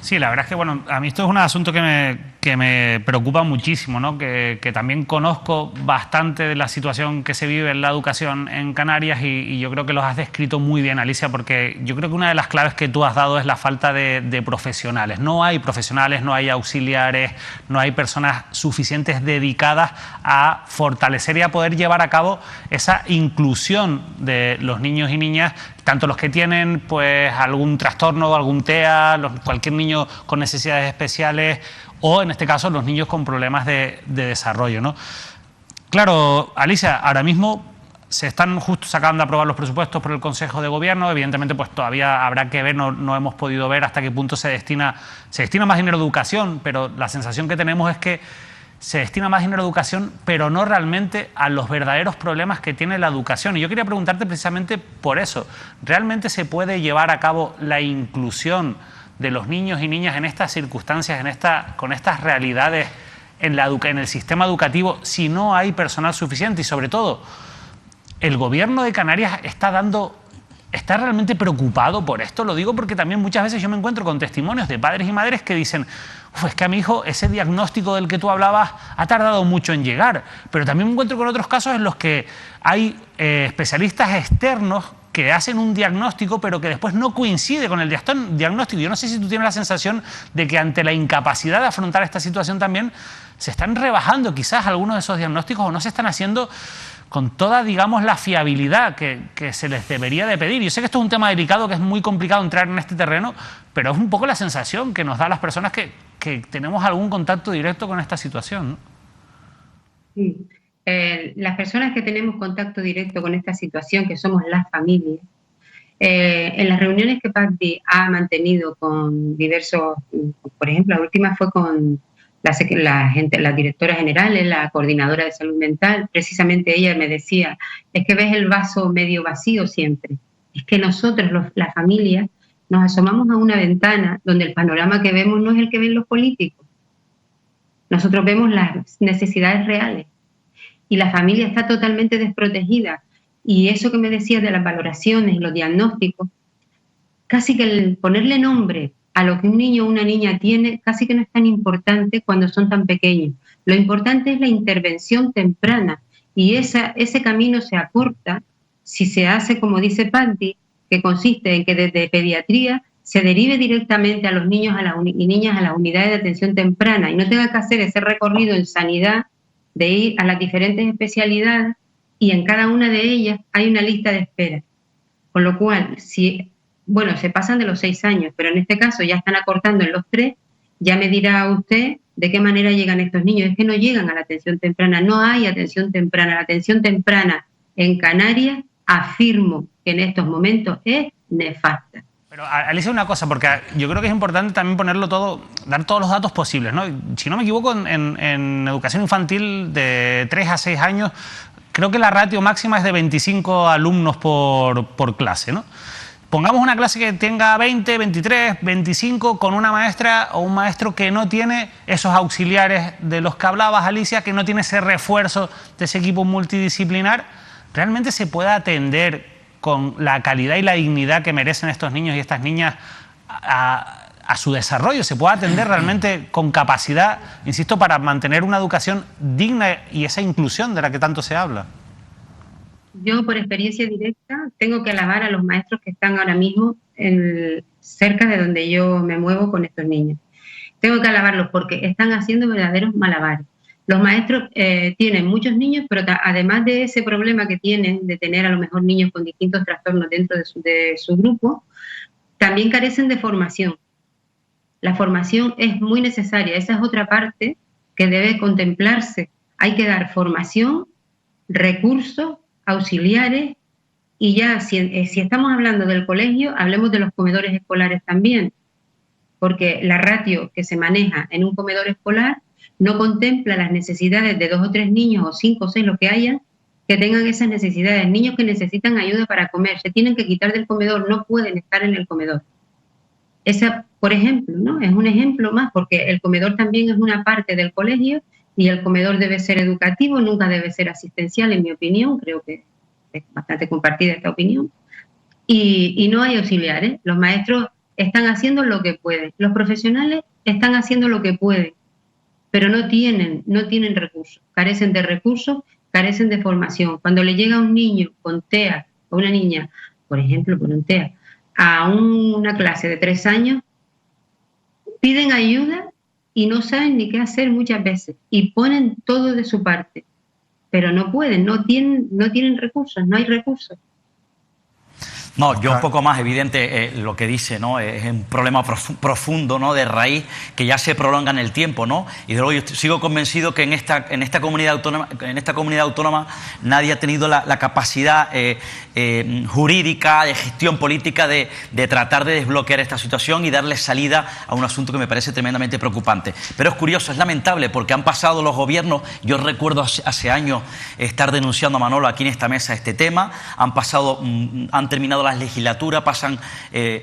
Sí, la verdad es que, bueno, a mí esto es un asunto que me preocupa muchísimo, ¿no? Que también conozco bastante de la situación que se vive en la educación en Canarias y yo creo que los has descrito muy bien, Alicia, porque yo creo que una de las claves que tú has dado es la falta de profesionales. No hay profesionales, no hay auxiliares, no hay personas suficientes dedicadas a fortalecer y a poder llevar a cabo esa inclusión de los niños y niñas, tanto los que tienen pues algún trastorno, algún TEA, cualquier niño con necesidades especiales o, en este caso, los niños con problemas de desarrollo, ¿no? Claro, Alicia, ahora mismo se están justo sacando a aprobar los presupuestos por el Consejo de Gobierno. Evidentemente, pues todavía habrá que ver, no hemos podido ver hasta qué punto se destina más dinero a educación, pero la sensación que tenemos es que se destina más dinero a educación, pero no realmente a los verdaderos problemas que tiene la educación. Y yo quería preguntarte precisamente por eso. ¿Realmente se puede llevar a cabo la inclusión de los niños y niñas en estas circunstancias, con estas realidades en el sistema educativo, si no hay personal suficiente? Y sobre todo, ¿el Gobierno de Canarias está realmente preocupado por esto? Lo digo porque también muchas veces yo me encuentro con testimonios de padres y madres que dicen: es que a mi hijo ese diagnóstico del que tú hablabas ha tardado mucho en llegar. Pero también me encuentro con otros casos en los que hay especialistas externos que hacen un diagnóstico pero que después no coincide con el diagnóstico. Yo no sé si tú tienes la sensación de que ante la incapacidad de afrontar esta situación también se están rebajando quizás algunos de esos diagnósticos o no se están haciendo con toda, digamos, la fiabilidad que se les debería de pedir. Yo sé que esto es un tema delicado, que es muy complicado entrar en este terreno, pero es un poco la sensación que nos da a las personas que tenemos algún contacto directo con esta situación, ¿no? Sí. Las personas que tenemos contacto directo con esta situación, que somos las familias, en las reuniones que PACDI ha mantenido con diversos, por ejemplo, la última fue con la directora general, la coordinadora de salud mental, precisamente ella me decía: es que ves el vaso medio vacío siempre, es que nosotros, las familias, nos asomamos a una ventana donde el panorama que vemos no es el que ven los políticos. Nosotros vemos las necesidades reales y la familia está totalmente desprotegida. Y eso que me decías de las valoraciones y los diagnósticos, casi que el ponerle nombre a lo que un niño o una niña tiene, casi que no es tan importante cuando son tan pequeños. Lo importante es la intervención temprana y ese camino se acorta si se hace, como dice Panti, que consiste en que desde pediatría se derive directamente a los niños y niñas a las unidades de atención temprana y no tenga que hacer ese recorrido en sanidad de ir a las diferentes especialidades y en cada una de ellas hay una lista de espera. Con lo cual, se pasan de los 6 años, pero en este caso ya están acortando en los 3, ya me dirá usted de qué manera llegan estos niños. Es que no llegan a la atención temprana, no hay atención temprana. La atención temprana en Canarias, afirmo que en estos momentos es nefasta. Pero, Alicia, una cosa, porque yo creo que es importante también ponerlo todo, dar todos los datos posibles, ¿no? Si no me equivoco, en educación infantil de 3 a 6 años, creo que la ratio máxima es de 25 alumnos por clase, ¿no? Pongamos una clase que tenga 20, 23, 25, con una maestra o un maestro que no tiene esos auxiliares de los que hablabas, Alicia, que no tiene ese refuerzo de ese equipo multidisciplinar. ¿Realmente se puede atender con la calidad y la dignidad que merecen estos niños y estas niñas a su desarrollo? ¿Se puede atender realmente con capacidad, insisto, para mantener una educación digna y esa inclusión de la que tanto se habla? Yo, por experiencia directa, tengo que alabar a los maestros que están ahora mismo cerca de donde yo me muevo con estos niños. Tengo que alabarlos porque están haciendo verdaderos malabares. Los maestros tienen muchos niños, pero además de ese problema que tienen de tener a lo mejor niños con distintos trastornos dentro de su grupo, también carecen de formación. La formación es muy necesaria, esa es otra parte que debe contemplarse. Hay que dar formación, recursos, auxiliares y ya si estamos hablando del colegio, hablemos de los comedores escolares también, porque la ratio que se maneja en un comedor escolar no contempla las necesidades de 2 o 3 niños o 5 o 6, lo que haya, que tengan esas necesidades. Niños que necesitan ayuda para comer, se tienen que quitar del comedor, no pueden estar en el comedor. Esa, por ejemplo, ¿no? Es un ejemplo más, porque el comedor también es una parte del colegio y el comedor debe ser educativo, nunca debe ser asistencial, en mi opinión. Creo que es bastante compartida esta opinión. Y no hay auxiliares. Los maestros están haciendo lo que pueden. Los profesionales están haciendo lo que pueden, pero no tienen recursos. Carecen de recursos, carecen de formación. Cuando le llega un niño con TEA o una niña, por ejemplo, con un TEA, a una clase de 3 años, piden ayuda y no saben ni qué hacer muchas veces y ponen todo de su parte, pero no pueden, no tienen recursos, no hay recursos. No, yo un poco más evidente lo que dice, ¿no? Es un problema profundo, ¿no? De raíz que ya se prolonga en el tiempo, ¿no? Y de luego yo sigo convencido que en esta comunidad autónoma nadie ha tenido la capacidad jurídica, de gestión política de tratar de desbloquear esta situación y darle salida a un asunto que me parece tremendamente preocupante. Pero es curioso, es lamentable, porque han pasado los gobiernos. Yo recuerdo hace años estar denunciando a Manolo aquí en esta mesa este tema. Han terminado las legislaturas, pasan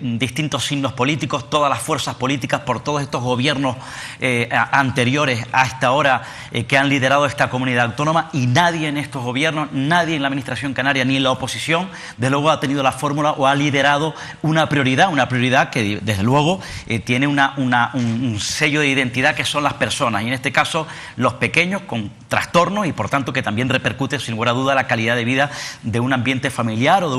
distintos signos políticos, todas las fuerzas políticas por todos estos gobiernos anteriores a esta hora que han liderado esta comunidad autónoma, y nadie en estos gobiernos, nadie en la administración canaria ni en la oposición, de luego ha tenido la fórmula o ha liderado una prioridad que desde luego tiene un sello de identidad, que son las personas, y en este caso los pequeños con trastornos, y por tanto que también repercute sin lugar a duda la calidad de vida de un ambiente familiar o de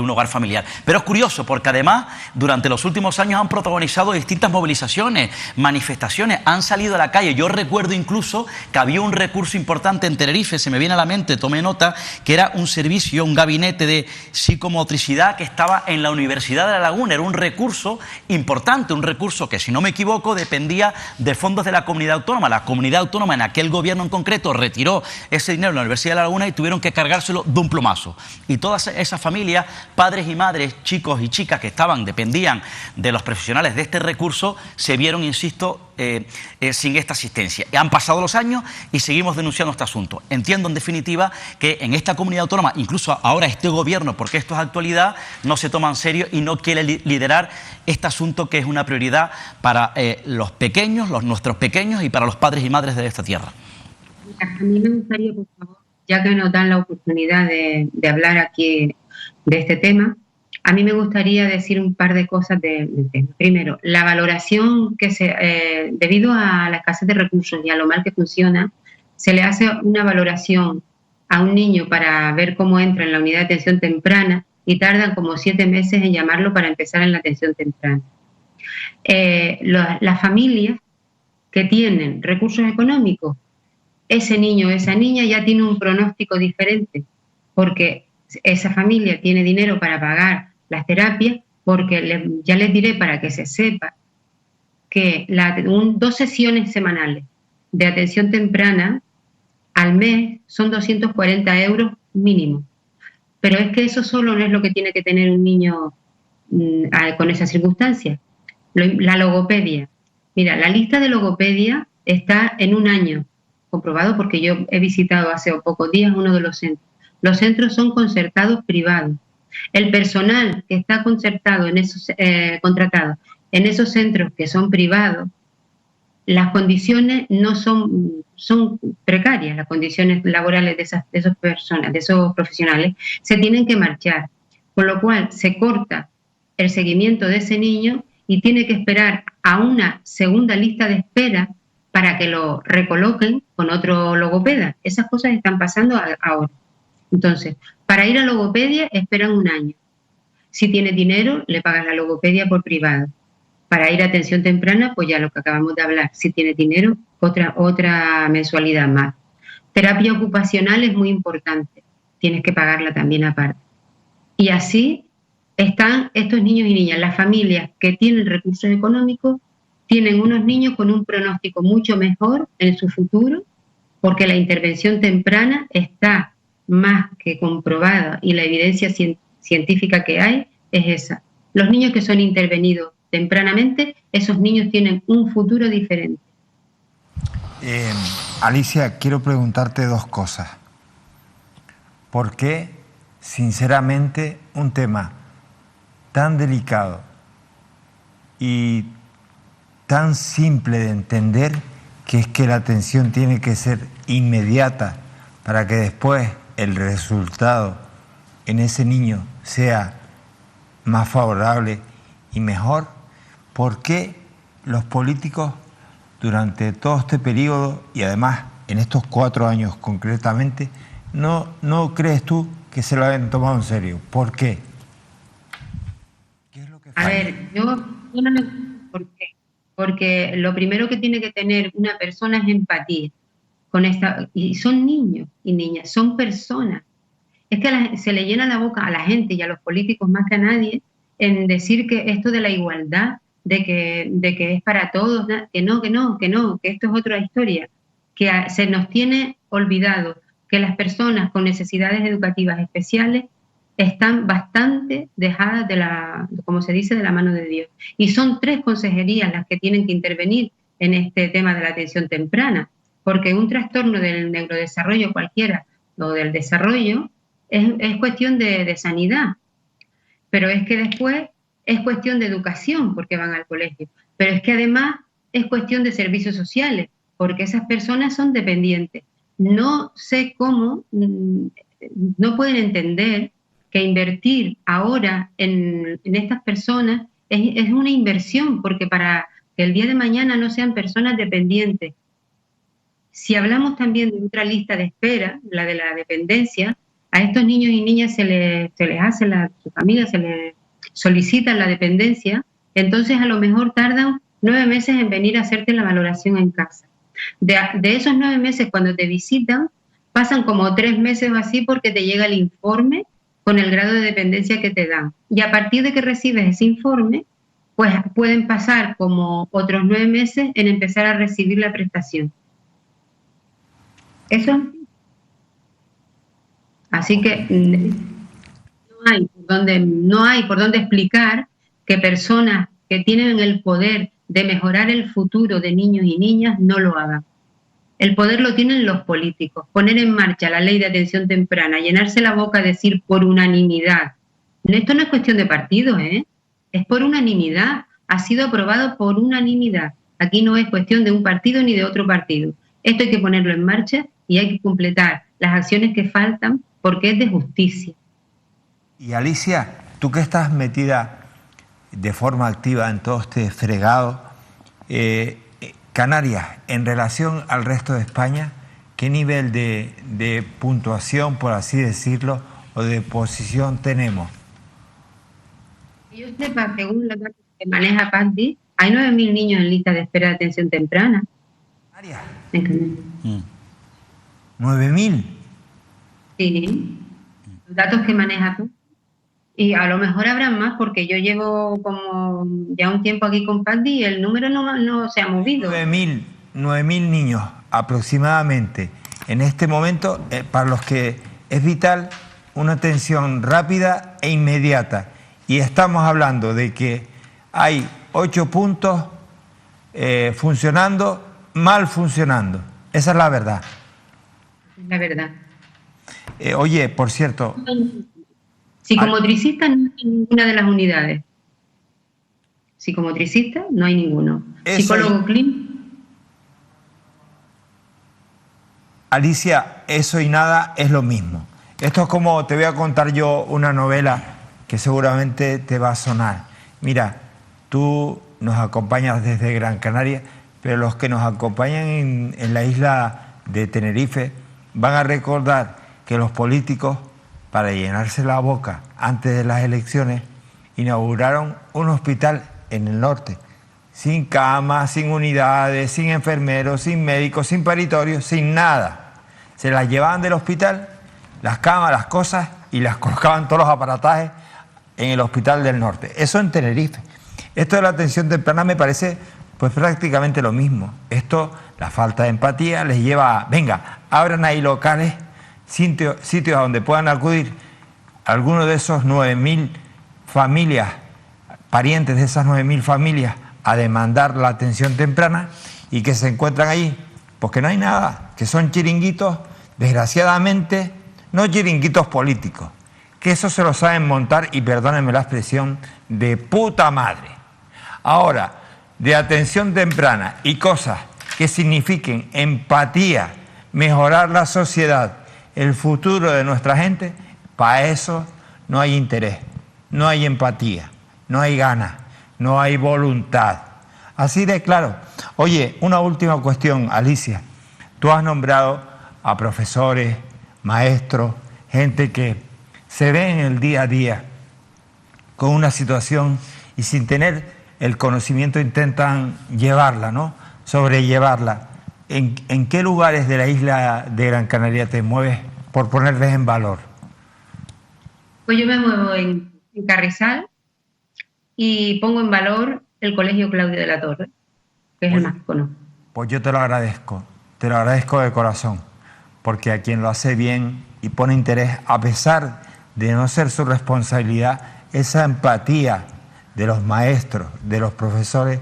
un hogar familiar. Pero es curioso porque además durante los últimos años han protagonizado distintas movilizaciones, manifestaciones, han salido a la calle. Yo recuerdo incluso que había un recurso importante en Tenerife, se me viene a la mente, tomé nota, que era un servicio, un gabinete de psicomotricidad que estaba en la Universidad de La Laguna. Era un recurso importante, un recurso que, si no me equivoco, dependía de fondos de la comunidad autónoma. La comunidad autónoma en aquel gobierno en concreto retiró ese dinero de la Universidad de La Laguna y tuvieron que cargárselo de un plumazo. Y todas esas familias, padres padres y madres, chicos y chicas que dependían de los profesionales de este recurso, se vieron, insisto, sin esta asistencia. Han pasado los años y seguimos denunciando este asunto. Entiendo, en definitiva, que en esta comunidad autónoma, incluso ahora este gobierno, porque esto es actualidad, no se toma en serio y no quiere liderar este asunto que es una prioridad para los pequeños, nuestros pequeños y para los padres y madres de esta tierra. A mí me gustaría, por favor, ya que nos dan la oportunidad de hablar aquí de este tema, a mí me gustaría decir un par de cosas del tema. Primero, la valoración que debido a la escasez de recursos y a lo mal que funciona, se le hace una valoración a un niño para ver cómo entra en la unidad de atención temprana y tardan como 7 meses en llamarlo para empezar en la atención temprana. Las familias que tienen recursos económicos, ese niño o esa niña ya tiene un pronóstico diferente, porque esa familia tiene dinero para pagar las terapias, porque ya les diré para que se sepa que 2 sesiones semanales de atención temprana al mes son 240 euros mínimo. Pero es que eso solo no es lo que tiene que tener un niño con esas circunstancias. La logopedia. Mira, la lista de logopedia está en un año, comprobado porque yo he visitado hace pocos días uno de los centros. Los centros son concertados privados. El personal que está contratado en esos centros que son privados, las condiciones no son precarias, las condiciones laborales de esas personas, de esos profesionales, se tienen que marchar, con lo cual se corta el seguimiento de ese niño y tiene que esperar a una segunda lista de espera para que lo recoloquen con otro logopeda. Esas cosas están pasando ahora. Entonces, para ir a logopedia esperan un año. Si tienes dinero, le pagas la logopedia por privado. Para ir a atención temprana, pues ya lo que acabamos de hablar. Si tienes dinero, otra mensualidad más. Terapia ocupacional es muy importante. Tienes que pagarla también aparte. Y así están estos niños y niñas. Las familias que tienen recursos económicos tienen unos niños con un pronóstico mucho mejor en su futuro, porque la intervención temprana está más que comprobada y la evidencia científica que hay es esa. Los niños que son intervenidos tempranamente, esos niños tienen un futuro diferente. Alicia, quiero preguntarte 2 cosas. ¿Por qué, sinceramente, un tema tan delicado y tan simple de entender, que es que la atención tiene que ser inmediata para que después el resultado en ese niño sea más favorable y mejor? ¿Por qué los políticos durante todo este periodo y además en estos 4 años concretamente no crees tú que se lo hayan tomado en serio? ¿Por qué? ¿Qué es lo que falla? A ver, yo no me... ¿Por qué? Porque lo primero que tiene que tener una persona es empatía con esta, y son niños y niñas, son personas. Es que se le llena la boca a la gente y a los políticos más que a nadie en decir que esto de la igualdad, de que es para todos, que no, que esto es otra historia, que se nos tiene olvidado que las personas con necesidades educativas especiales están bastante dejadas como se dice, de la mano de Dios. Y son 3 consejerías las que tienen que intervenir en este tema de la atención temprana, porque un trastorno del neurodesarrollo cualquiera, o del desarrollo, es cuestión de sanidad, pero es que después es cuestión de educación, porque van al colegio, pero es que además es cuestión de servicios sociales, porque esas personas son dependientes. No sé cómo, no pueden entender que invertir ahora en estas personas es una inversión, porque para que el día de mañana no sean personas dependientes. Si hablamos también de otra lista de espera, la de la dependencia, a estos niños y niñas se les hace, su familia se les solicita la dependencia, entonces a lo mejor tardan 9 meses en venir a hacerte la valoración en casa. De esos 9 meses, cuando te visitan, pasan como 3 meses o así porque te llega el informe con el grado de dependencia que te dan. Y a partir de que recibes ese informe, pues pueden pasar como otros 9 meses en empezar a recibir la prestación. Eso. Así que no hay por no hay por dónde explicar que personas que tienen el poder de mejorar el futuro de niños y niñas no lo hagan. El poder lo tienen los políticos. Poner en marcha la ley de atención temprana, llenarse la boca a decir por unanimidad. Esto no es cuestión de partidos, es por unanimidad. Ha sido aprobado por unanimidad. Aquí no es cuestión de un partido ni de otro partido. Esto hay que ponerlo en marcha y hay que completar las acciones que faltan porque es de justicia. Y Alicia, tú que estás metida de forma activa en todo este fregado, Canarias, en relación al resto de España, ¿qué nivel de puntuación, por así decirlo, o de posición tenemos? Yo sepa, según los datos que maneja PACDI, hay 9.000 niños en lista de espera de atención temprana. ¿9.000? Sí, los datos que maneja tú. Y a lo mejor habrán más porque yo llevo como ya un tiempo aquí con PACDI y el número no se ha movido. 9.000 niños aproximadamente en este momento, para los que es vital una atención rápida e inmediata. Y estamos hablando de que hay 8 puntos funcionando, mal funcionando. Esa es la verdad. Es la verdad. Oye, por cierto... Psicomotricista no hay ninguna de las unidades. Psicomotricista no hay ninguno. Psicólogo clínico. Alicia, eso y nada es lo mismo. Esto es como, te voy a contar yo una novela que seguramente te va a sonar. Mira, tú nos acompañas desde Gran Canaria, pero los que nos acompañan en la isla de Tenerife van a recordar que los políticos, para llenarse la boca antes de las elecciones, inauguraron un hospital en el norte, sin camas, sin unidades, sin enfermeros, sin médicos, sin peritorios, sin nada. Se las llevaban del hospital, las camas, las cosas, y las colocaban todos los aparatajes en el hospital del norte. Eso en Tenerife. Esto de la atención temprana me parece pues prácticamente lo mismo. Esto, la falta de empatía, les lleva a, venga, abran ahí locales, sitios a donde puedan acudir algunos de esos 9.000 familias, parientes de esas 9.000 familias, a demandar la atención temprana, y que se encuentran ahí, pues que no hay nada, que son chiringuitos, desgraciadamente, no chiringuitos políticos, que eso se lo saben montar, y perdónenme la expresión, de puta madre. Ahora, de atención temprana y cosas que signifiquen empatía, mejorar la sociedad, el futuro de nuestra gente, para eso no hay interés, no hay empatía, no hay ganas, no hay voluntad. Así de claro. Oye, una última cuestión, Alicia. Tú has nombrado a profesores, maestros, gente que se ve en el día a día con una situación y sin tener el conocimiento intentan llevarla, ¿no? Sobrellevarla. ¿En qué lugares de la isla de Gran Canaria te mueves por ponerles en valor? Pues yo me muevo en Carrizal y pongo en valor el Colegio Claudio de la Torre, que es el más que conozco. Pues yo te lo agradezco de corazón, porque a quien lo hace bien y pone interés, a pesar de no ser su responsabilidad, esa empatía de los maestros, de los profesores,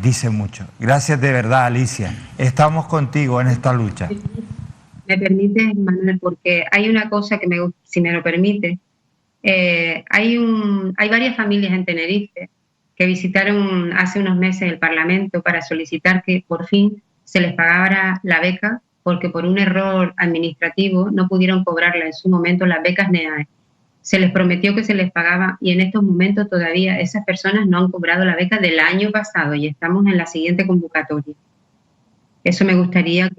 dice mucho. Gracias de verdad, Alicia. Estamos contigo en esta lucha. Me permite, Manuel, porque hay una cosa que me gusta, si me lo permite. Hay varias familias en Tenerife que visitaron hace unos meses el Parlamento para solicitar que por fin se les pagara la beca, porque por un error administrativo no pudieron cobrarla en su momento las becas NEAE. Se les prometió que se les pagaba y en estos momentos todavía esas personas no han cobrado la beca del año pasado y estamos en la siguiente convocatoria. Eso me gustaría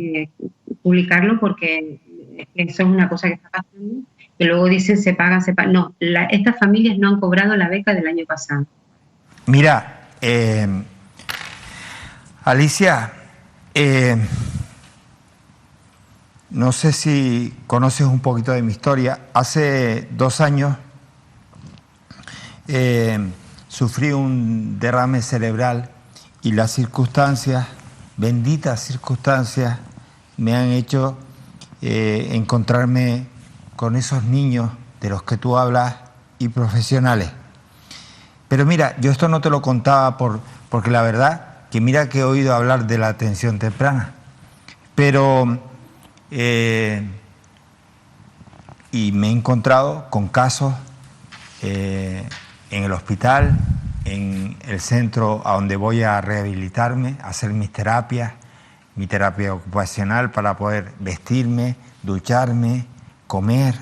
publicarlo porque eso es una cosa que está pasando, que luego dicen se pagan. No, estas familias no han cobrado la beca del año pasado. Mira, Alicia, no sé si conoces un poquito de mi historia. Hace 2 años sufrí un derrame cerebral y las circunstancias, benditas circunstancias, me han hecho encontrarme con esos niños de los que tú hablas y profesionales. Pero mira, yo esto no te lo contaba porque la verdad que mira que he oído hablar de la atención temprana, pero y me he encontrado con casos en el hospital, en el centro a donde voy a rehabilitarme, a hacer mis terapias, mi terapia ocupacional para poder vestirme, ducharme, comer,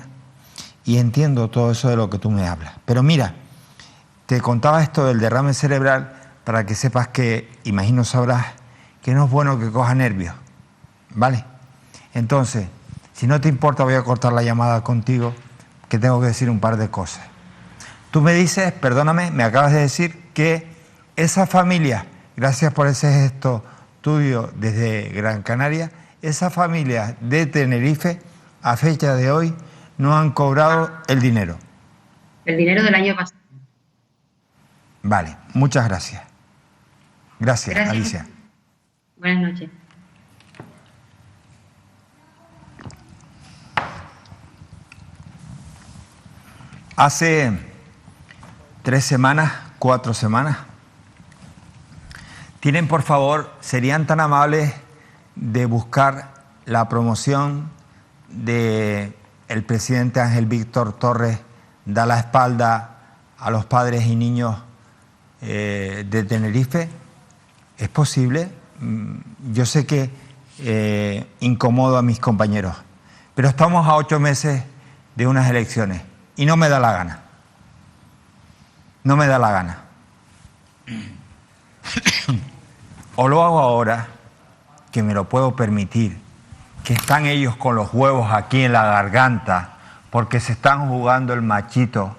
y entiendo todo eso de lo que tú me hablas. Pero mira, te contaba esto del derrame cerebral para que sepas que, imagino sabrás, que no es bueno que coja nervios, ¿vale? Entonces, si no te importa, voy a cortar la llamada contigo, que tengo que decir un par de cosas. Tú me dices, perdóname, me acabas de decir que esa familia, gracias por ese gesto tuyo desde Gran Canaria, esa familia de Tenerife, a fecha de hoy, no han cobrado el dinero. El dinero del año pasado. Vale, muchas gracias. Gracias, Alicia. Buenas noches. Hace 3 semanas, 4 semanas, tienen, por favor, serían tan amables de buscar la promoción de el presidente Ángel Víctor Torres da la espalda a los padres y niños de Tenerife. ¿Es posible? Yo sé que incomodo a mis compañeros, pero estamos a 8 meses de unas elecciones y no me da la gana. No me da la gana. O lo hago ahora, que me lo puedo permitir, que están ellos con los huevos aquí en la garganta porque se están jugando el machito,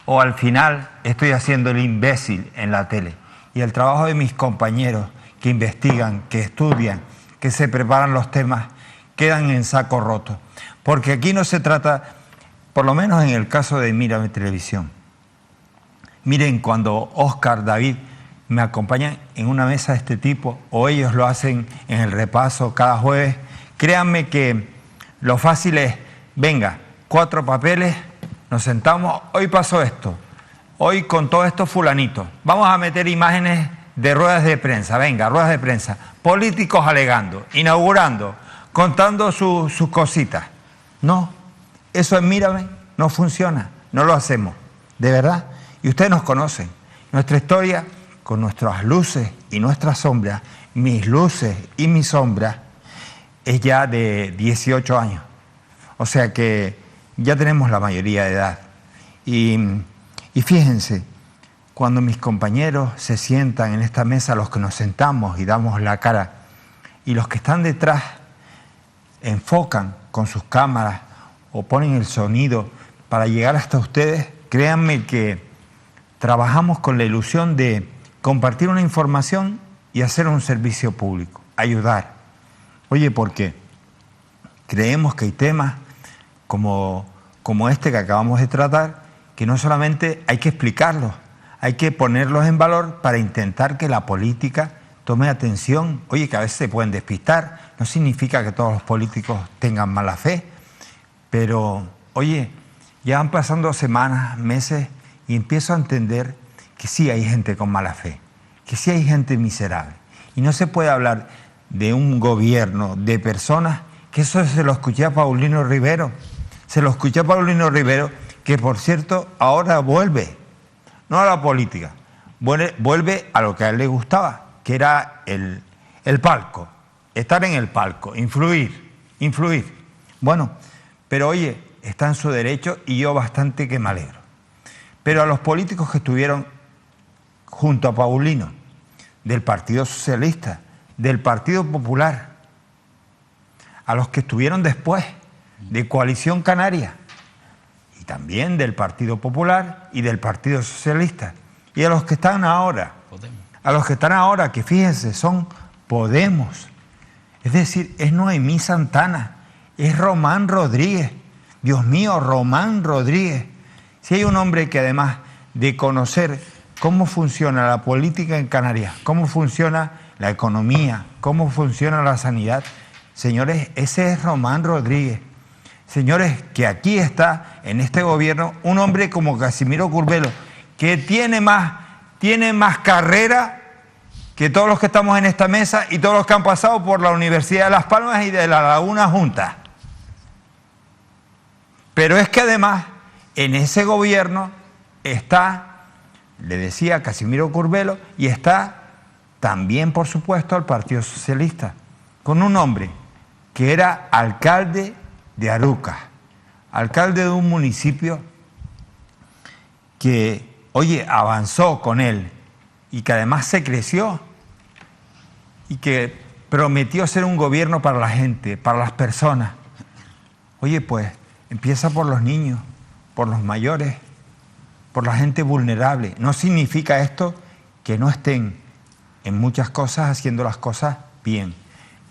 o al final estoy haciendo el imbécil en la tele. Y el trabajo de mis compañeros que investigan, que estudian, que se preparan los temas, quedan en saco roto. Porque aquí no se trata, por lo menos en el caso de Mírame Televisión. Miren, cuando Óscar, David me acompañan en una mesa de este tipo, o ellos lo hacen en el repaso cada jueves, créanme que lo fácil es, venga, 4 papeles, nos sentamos, hoy pasó esto, hoy con todo esto fulanito, vamos a meter imágenes de ruedas de prensa, venga, ruedas de prensa, políticos alegando, inaugurando, contando sus cositas. No, eso en Mírame no funciona, no lo hacemos, de verdad. Y ustedes nos conocen, nuestra historia con nuestras luces y nuestras sombras, mis luces y mis sombras, es ya de 18 años. O sea que ya tenemos la mayoría de edad. Y fíjense, cuando mis compañeros se sientan en esta mesa, los que nos sentamos y damos la cara, y los que están detrás enfocan con sus cámaras o ponen el sonido para llegar hasta ustedes, créanme que trabajamos con la ilusión de compartir una información y hacer un servicio público, ayudar. Oye, porque creemos que hay temas como este que acabamos de tratar, que no solamente hay que explicarlos, hay que ponerlos en valor para intentar que la política tome atención. Oye, que a veces se pueden despistar, no significa que todos los políticos tengan mala fe, pero oye, ya van pasando semanas, meses, y empiezo a entender que sí hay gente con mala fe, que sí hay gente miserable. Y no se puede hablar de un gobierno, de personas, que eso se lo escuché a Paulino Rivero. Se lo escuché a Paulino Rivero, que por cierto ahora vuelve, no a la política, vuelve a lo que a él le gustaba, que era el palco, estar en el palco, influir. Bueno, pero oye, está en su derecho y yo bastante que me alegro. Pero a los políticos que estuvieron junto a Paulino, del Partido Socialista, del Partido Popular, a los que estuvieron después, de Coalición Canaria, y también del Partido Popular y del Partido Socialista, y a los que están ahora, que fíjense, son Podemos. Es decir, es Noemí Santana, es Román Rodríguez. Dios mío, Román Rodríguez. Si hay un hombre que además de conocer cómo funciona la política en Canarias, cómo funciona la economía, cómo funciona la sanidad, señores, ese es Román Rodríguez. señores, que aquí está, en este gobierno, un hombre como Casimiro Curvelo, que tiene más carrera que todos los que estamos en esta mesa y todos los que han pasado por la Universidad de Las Palmas y de La Laguna juntas. Pero es que además, en ese gobierno está, le decía, Casimiro Curvelo, y está también, por supuesto, el Partido Socialista, con un hombre que era alcalde de Arucas, alcalde de un municipio que, oye, avanzó con él y que además se creció y que prometió ser un gobierno para la gente, para las personas. Oye, pues empieza por los niños, por los mayores, por la gente vulnerable. No significa esto que no estén en muchas cosas haciendo las cosas bien.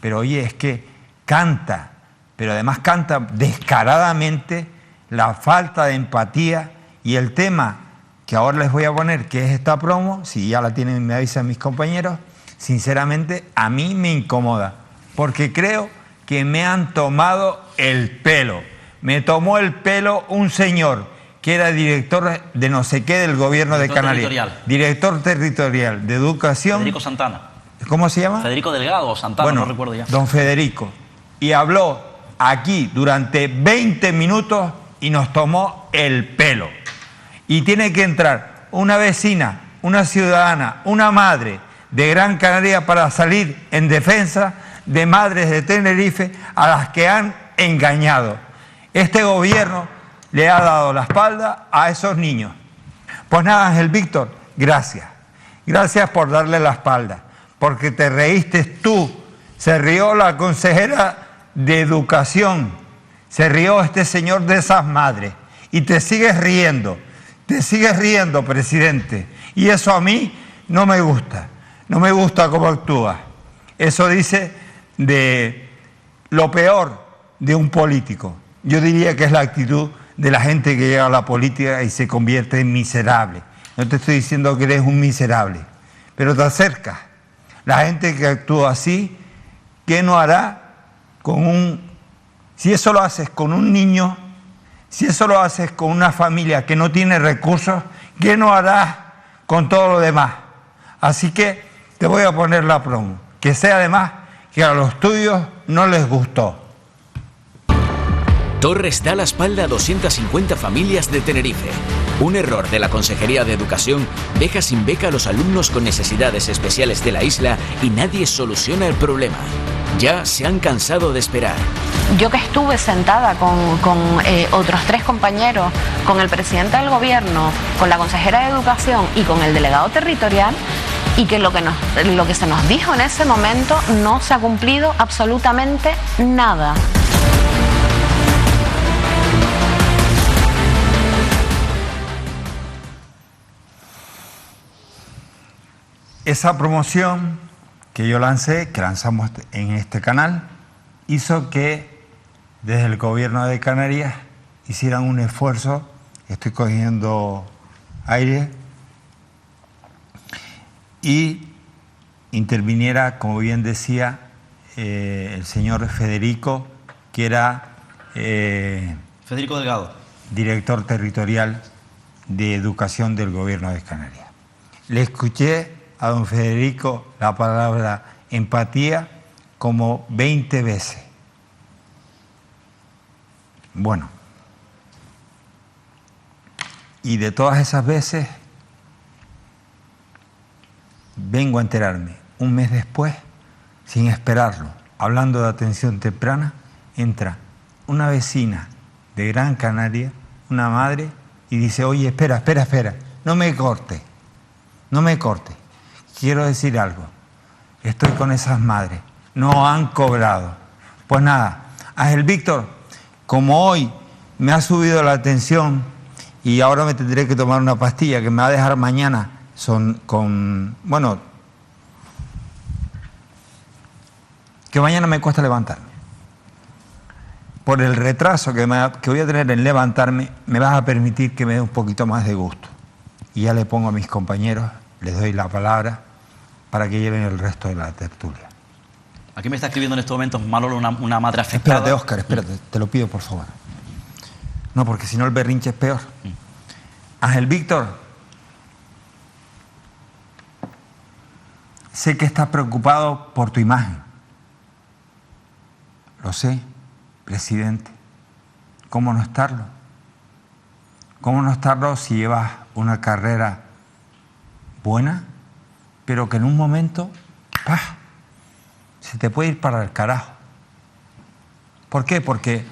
Pero oye, es que canta, pero además canta descaradamente la falta de empatía y el tema que ahora les voy a poner, que es esta promo, si ya la tienen me avisan mis compañeros, sinceramente a mí me incomoda, porque creo que me han tomado el pelo. Me tomó el pelo un señor que era director de no sé qué del gobierno de Canarias. Director territorial de educación. Federico Santana. ¿Cómo se llama? Federico Delgado o Santana, bueno, no recuerdo ya. Don Federico. Y habló aquí durante 20 minutos y nos tomó el pelo. Y tiene que entrar una vecina, una ciudadana, una madre de Gran Canaria para salir en defensa de madres de Tenerife a las que han engañado. Este gobierno le ha dado la espalda a esos niños. Pues nada, Ángel Víctor, gracias. Gracias por darle la espalda, porque te reíste tú, se rió la consejera de Educación, se rió este señor de esas madres y te sigues riendo, presidente. Y eso a mí no me gusta cómo actúa. Eso dice de lo peor de un político. Yo diría que es la actitud de la gente que llega a la política y se convierte en miserable. No te estoy diciendo que eres un miserable, pero te acercas. La gente que actúa así, ¿qué no hará si eso lo haces con un niño, si eso lo haces con una familia que no tiene recursos, ¿qué no harás con todo lo demás? Así que te voy a poner la promo, que sea además que a los tuyos no les gustó. Torres da la espalda a 250 familias de Tenerife. Un error de la Consejería de Educación deja sin beca a los alumnos con necesidades especiales de la isla y nadie soluciona el problema. Ya se han cansado de esperar. Yo que estuve sentada con otros 3 compañeros, con el presidente del gobierno, con la consejera de Educación y con el delegado territorial, y que lo que se nos dijo en ese momento no se ha cumplido absolutamente nada. Esa promoción que yo lancé, que lanzamos en este canal, hizo que desde el gobierno de Canarias hicieran un esfuerzo, estoy cogiendo aire, y interviniera, como bien decía el señor Federico, que era Federico Delgado, director territorial de Educación del gobierno de Canarias. Le escuché a don Federico la palabra empatía como 20 veces. Bueno, y de todas esas veces vengo a enterarme un mes después, sin esperarlo, hablando de atención temprana, entra una vecina de Gran Canaria, una madre, y dice: oye, espera, no me corte. Quiero decir algo, estoy con esas madres, no han cobrado. Pues nada, Ángel Víctor, como hoy me ha subido la tensión y ahora me tendré que tomar una pastilla que me va a dejar mañana que mañana me cuesta levantarme. Por el retraso que voy a tener en levantarme, me vas a permitir que me dé un poquito más de gusto. Y ya le pongo a mis compañeros, les doy la palabra para que lleven el resto de la tertulia. Aquí me está escribiendo en estos momentos Manolo, una madre afectada. Espérate, Óscar, espérate, te lo pido por favor. No, porque si no el berrinche es peor. Ángel Víctor, sé que estás preocupado por tu imagen. Lo sé, presidente. ¿Cómo no estarlo? ¿Cómo no estarlo si llevas una carrera buena, pero que en un momento, ¡pah!, se te puede ir para el carajo? ¿Por qué? Porque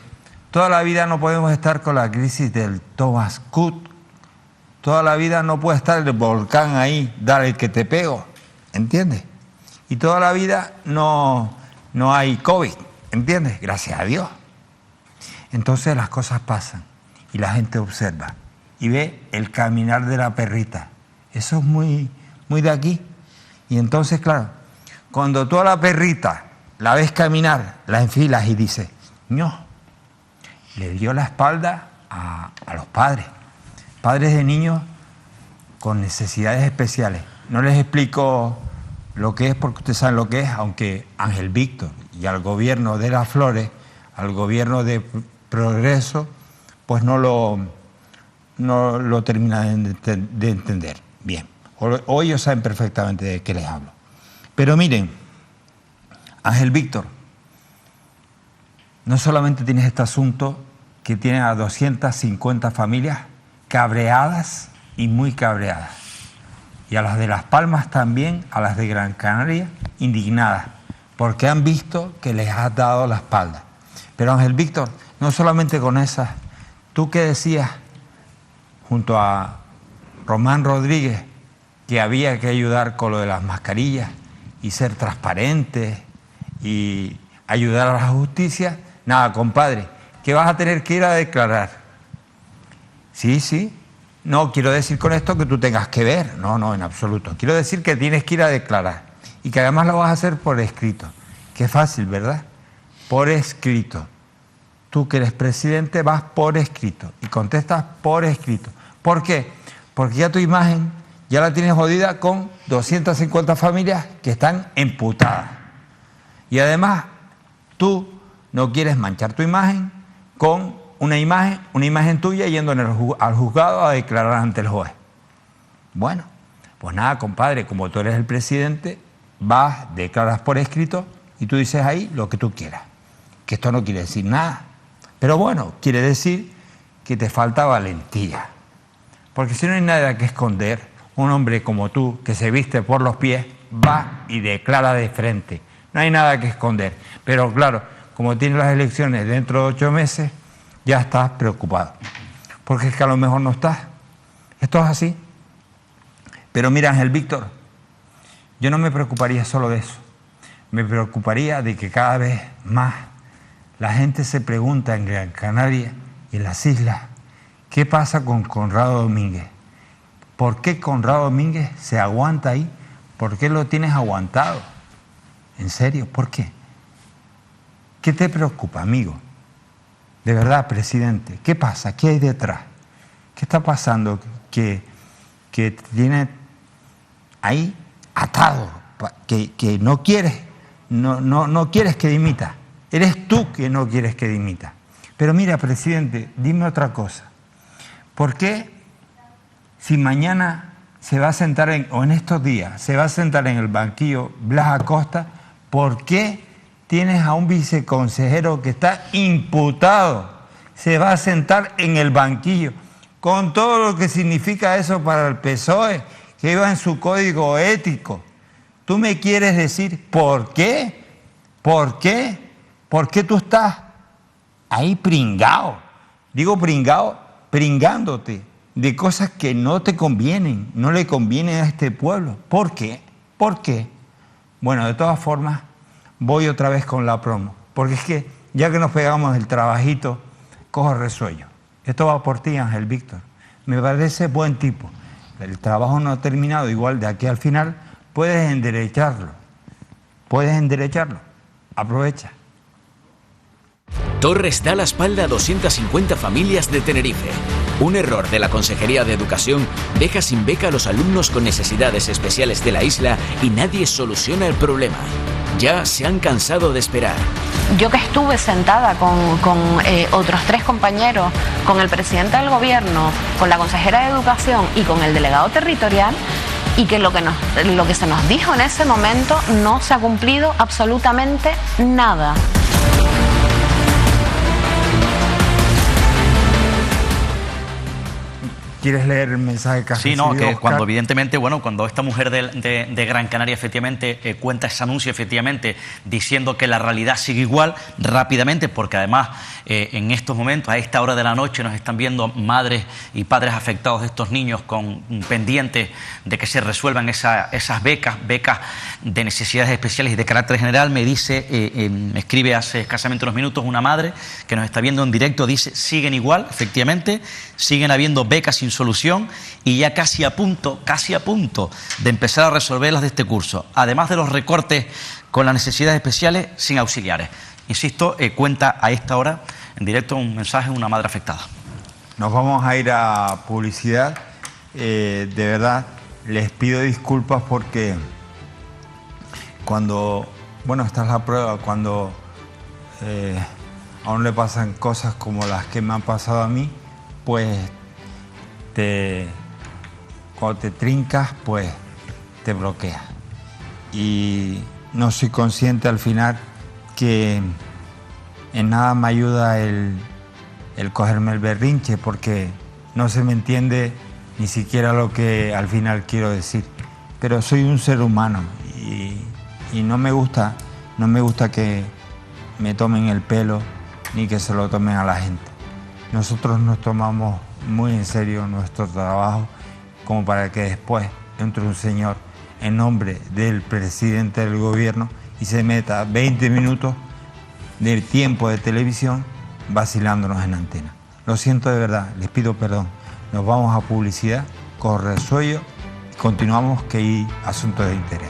toda la vida no podemos estar con la crisis del Thomas Cook. Toda la vida no puede estar el volcán ahí, dale que te pego, ¿entiendes? Y toda la vida no hay COVID, ¿entiendes? Gracias a Dios. Entonces las cosas pasan y la gente observa y ve el caminar de la perrita. Eso es muy de aquí. Y entonces, claro, cuando tú a la perrita la ves caminar, la enfilas y dices, no, le dio la espalda a los padres de niños con necesidades especiales. No les explico lo que es porque ustedes saben lo que es, aunque Ángel Víctor y al gobierno de Las Flores, al gobierno de Progreso, pues no lo terminan de entender bien. O ellos saben perfectamente de qué les hablo. Pero miren, Ángel Víctor, no solamente tienes este asunto que tiene a 250 familias cabreadas y muy cabreadas, y a las de Las Palmas también, a las de Gran Canaria, indignadas, porque han visto que les has dado la espalda. Pero Ángel Víctor, no solamente con esas, tú que decías junto a Román Rodríguez que había que ayudar con lo de las mascarillas y ser transparentes y ayudar a la justicia, nada, compadre, que vas a tener que ir a declarar. Sí, no quiero decir con esto que tú tengas que ver, no, en absoluto. Quiero decir que tienes que ir a declarar y que además lo vas a hacer por escrito. Qué fácil, ¿verdad? Por escrito. Tú que eres presidente vas por escrito y contestas por escrito. ¿Por qué? Porque ya tu imagen ya la tienes jodida con 250 familias que están emputadas. Y además tú no quieres manchar tu imagen con una imagen tuya yendo al juzgado a declarar ante el juez. Bueno, pues nada, compadre, como tú eres el presidente, vas, declaras por escrito y tú dices ahí lo que tú quieras. Que esto no quiere decir nada. Pero bueno, quiere decir que te falta valentía. Porque si no hay nada que esconder, un hombre como tú, que se viste por los pies, va y declara de frente. No hay nada que esconder. Pero claro, como tienes las elecciones dentro de 8 meses, ya estás preocupado. Porque es que a lo mejor no estás. Esto es así. Pero mira, Ángel Víctor, yo no me preocuparía solo de eso. Me preocuparía de que cada vez más la gente se pregunta en Gran Canaria y en las islas, ¿qué pasa con Conrado Domínguez? ¿Por qué Conrado Domínguez se aguanta ahí? ¿Por qué lo tienes aguantado? ¿En serio? ¿Por qué? ¿Qué te preocupa, amigo? De verdad, presidente, ¿qué pasa? ¿Qué hay detrás? ¿Qué está pasando que te tiene ahí atado? Que no quieres, no quieres que dimita. Eres tú que no quieres que dimita. Pero mira, presidente, dime otra cosa. ¿Por qué si mañana se va a sentar o en estos días se va a sentar en el banquillo Blas Acosta, por qué tienes a un viceconsejero que está imputado? Se va a sentar en el banquillo, con todo lo que significa eso para el PSOE, que iba en su código ético. ¿Tú me quieres decir por qué? ¿Por qué? ¿Por qué tú estás ahí pringado? Digo pringado, pringándote de cosas que no te convienen, no le convienen a este pueblo. ¿Por qué? ¿Por qué? Bueno, de todas formas, voy otra vez con la promo, porque es que ya que nos pegamos el trabajito, cojo resuello. Esto va por ti, Ángel Víctor. Me parece buen tipo. El trabajo no ha terminado, igual de aquí al final puedes enderecharlo. Puedes enderecharlo. Aprovecha. Torres da la espalda a 250 familias de Tenerife. Un error de la Consejería de Educación deja sin beca a los alumnos con necesidades especiales de la isla y nadie soluciona el problema. ya se han cansado de esperar. Yo que estuve sentada con otros 3 compañeros, con el presidente del gobierno, con la consejera de Educación y con el delegado territorial, y que lo que se nos dijo en ese momento no se ha cumplido absolutamente nada. ¿Quieres leer el mensaje que has recibido, Sí, no, que Oscar? cuando evidentemente, bueno, cuando esta mujer de Gran Canaria efectivamente cuenta ese anuncio, efectivamente, diciendo que la realidad sigue igual, rápidamente, porque además en estos momentos, a esta hora de la noche, nos están viendo madres y padres afectados de estos niños con pendientes de que se resuelvan esas becas de necesidades especiales y de carácter general. Me dice, me escribe hace escasamente unos minutos una madre que nos está viendo en directo, dice, siguen igual, efectivamente, siguen habiendo becas sin solución y ya casi a punto de empezar a resolverlas de este curso, además de los recortes con las necesidades especiales sin auxiliares. Insisto, cuenta a esta hora en directo un mensaje de una madre afectada. Nos vamos a ir a publicidad. De verdad, les pido disculpas porque cuando, bueno, esta es la prueba, cuando a uno le pasan cosas como las que me han pasado a mí, pues cuando te trincas, pues te bloqueas. Y no soy consciente al final que en nada me ayuda el cogerme el berrinche, porque no se me entiende ni siquiera lo que al final quiero decir. Pero soy un ser humano y no me gusta que me tomen el pelo ni que se lo tomen a la gente. Nosotros nos tomamos muy en serio nuestro trabajo como para que después entre un señor en nombre del presidente del gobierno y se meta 20 minutos del tiempo de televisión vacilándonos en antena. Lo siento de verdad, les pido perdón. Nos vamos a publicidad, corre el sueño y continuamos que hay asuntos de interés.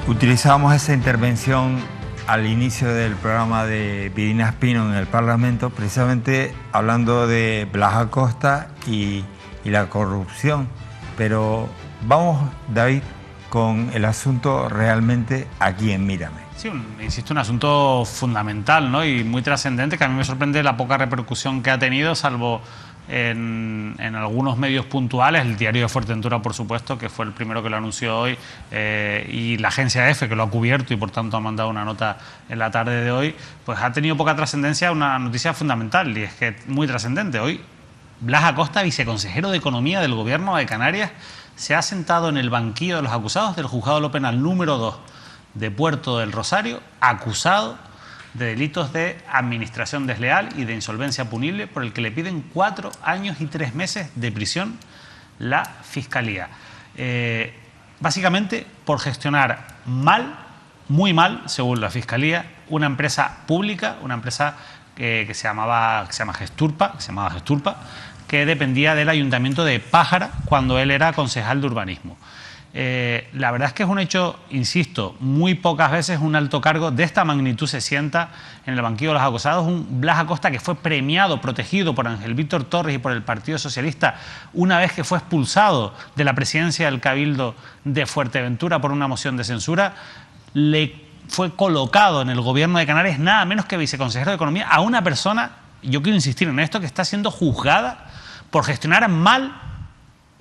Utilizábamos esa intervención al inicio del programa de Virginia Espino en el Parlamento, precisamente hablando de Blas Acosta y la corrupción. Pero vamos, David, con el asunto realmente aquí en Mírame. Sí, insisto, un asunto fundamental, ¿no? Y muy trascendente, que a mí me sorprende la poca repercusión que ha tenido, salvo en algunos medios puntuales, el diario de Fuerteventura, por supuesto, que fue el primero que lo anunció hoy, y la agencia EFE, que lo ha cubierto y por tanto ha mandado una nota en la tarde de hoy, pues ha tenido poca trascendencia una noticia fundamental, y es que muy trascendente. Hoy Blas Acosta, viceconsejero de Economía del Gobierno de Canarias, se ha sentado en el banquillo de los acusados del Juzgado de lo Penal número 2 de Puerto del Rosario, acusado de delitos de administración desleal y de insolvencia punible, por el que le piden 4 años y 3 meses de prisión la Fiscalía. Básicamente por gestionar mal, muy mal, según la Fiscalía, una empresa pública, una empresa que se llamaba Gesturpa, que dependía del Ayuntamiento de Pájara cuando él era concejal de urbanismo. La verdad es que es un hecho, insisto, muy pocas veces un alto cargo de esta magnitud se sienta en el banquillo de los acusados. Un Blas Acosta que fue premiado, protegido por Ángel Víctor Torres y por el Partido Socialista una vez que fue expulsado de la presidencia del Cabildo de Fuerteventura por una moción de censura, le fue colocado en el Gobierno de Canarias nada menos que viceconsejero de Economía a una persona, yo quiero insistir en esto, que está siendo juzgada por gestionar mal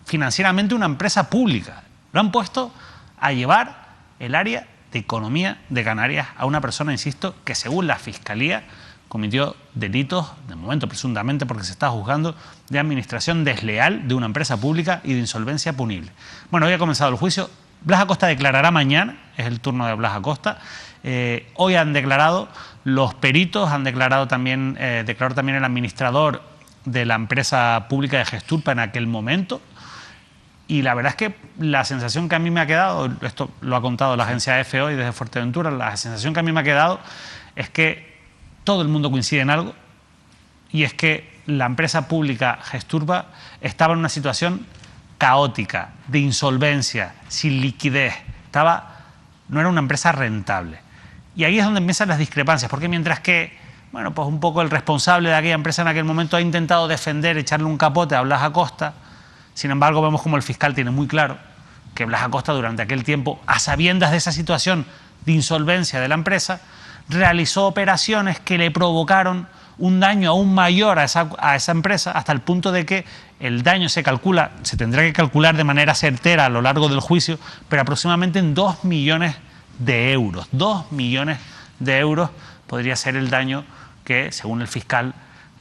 financieramente una empresa pública. Lo han puesto a llevar el área de Economía de Canarias a una persona, insisto, que según la Fiscalía cometió delitos, de momento presuntamente porque se está juzgando, de administración desleal de una empresa pública y de insolvencia punible. Bueno, hoy ha comenzado el juicio. Blas Acosta declarará mañana, es el turno de Blas Acosta. Hoy han declarado los peritos, declaró también el administrador de la empresa pública de Gesturpa en aquel momento. Y la verdad es que la sensación que a mí me ha quedado, esto lo ha contado la agencia EFE hoy desde Fuerteventura, la sensación que a mí me ha quedado es que todo el mundo coincide en algo, y es que la empresa pública Gesturba estaba en una situación caótica, de insolvencia, sin liquidez. No era una empresa rentable. Y ahí es donde empiezan las discrepancias, porque mientras que, bueno, pues un poco el responsable de aquella empresa en aquel momento ha intentado defender, echarle un capote a Blas Acosta, sin embargo vemos como el fiscal tiene muy claro que Blas Acosta durante aquel tiempo, a sabiendas de esa situación de insolvencia de la empresa, realizó operaciones que le provocaron un daño aún mayor a esa empresa, hasta el punto de que el daño se tendrá que calcular de manera certera a lo largo del juicio, pero aproximadamente en 2 millones de euros. 2 millones de euros podría ser el daño que, según el fiscal,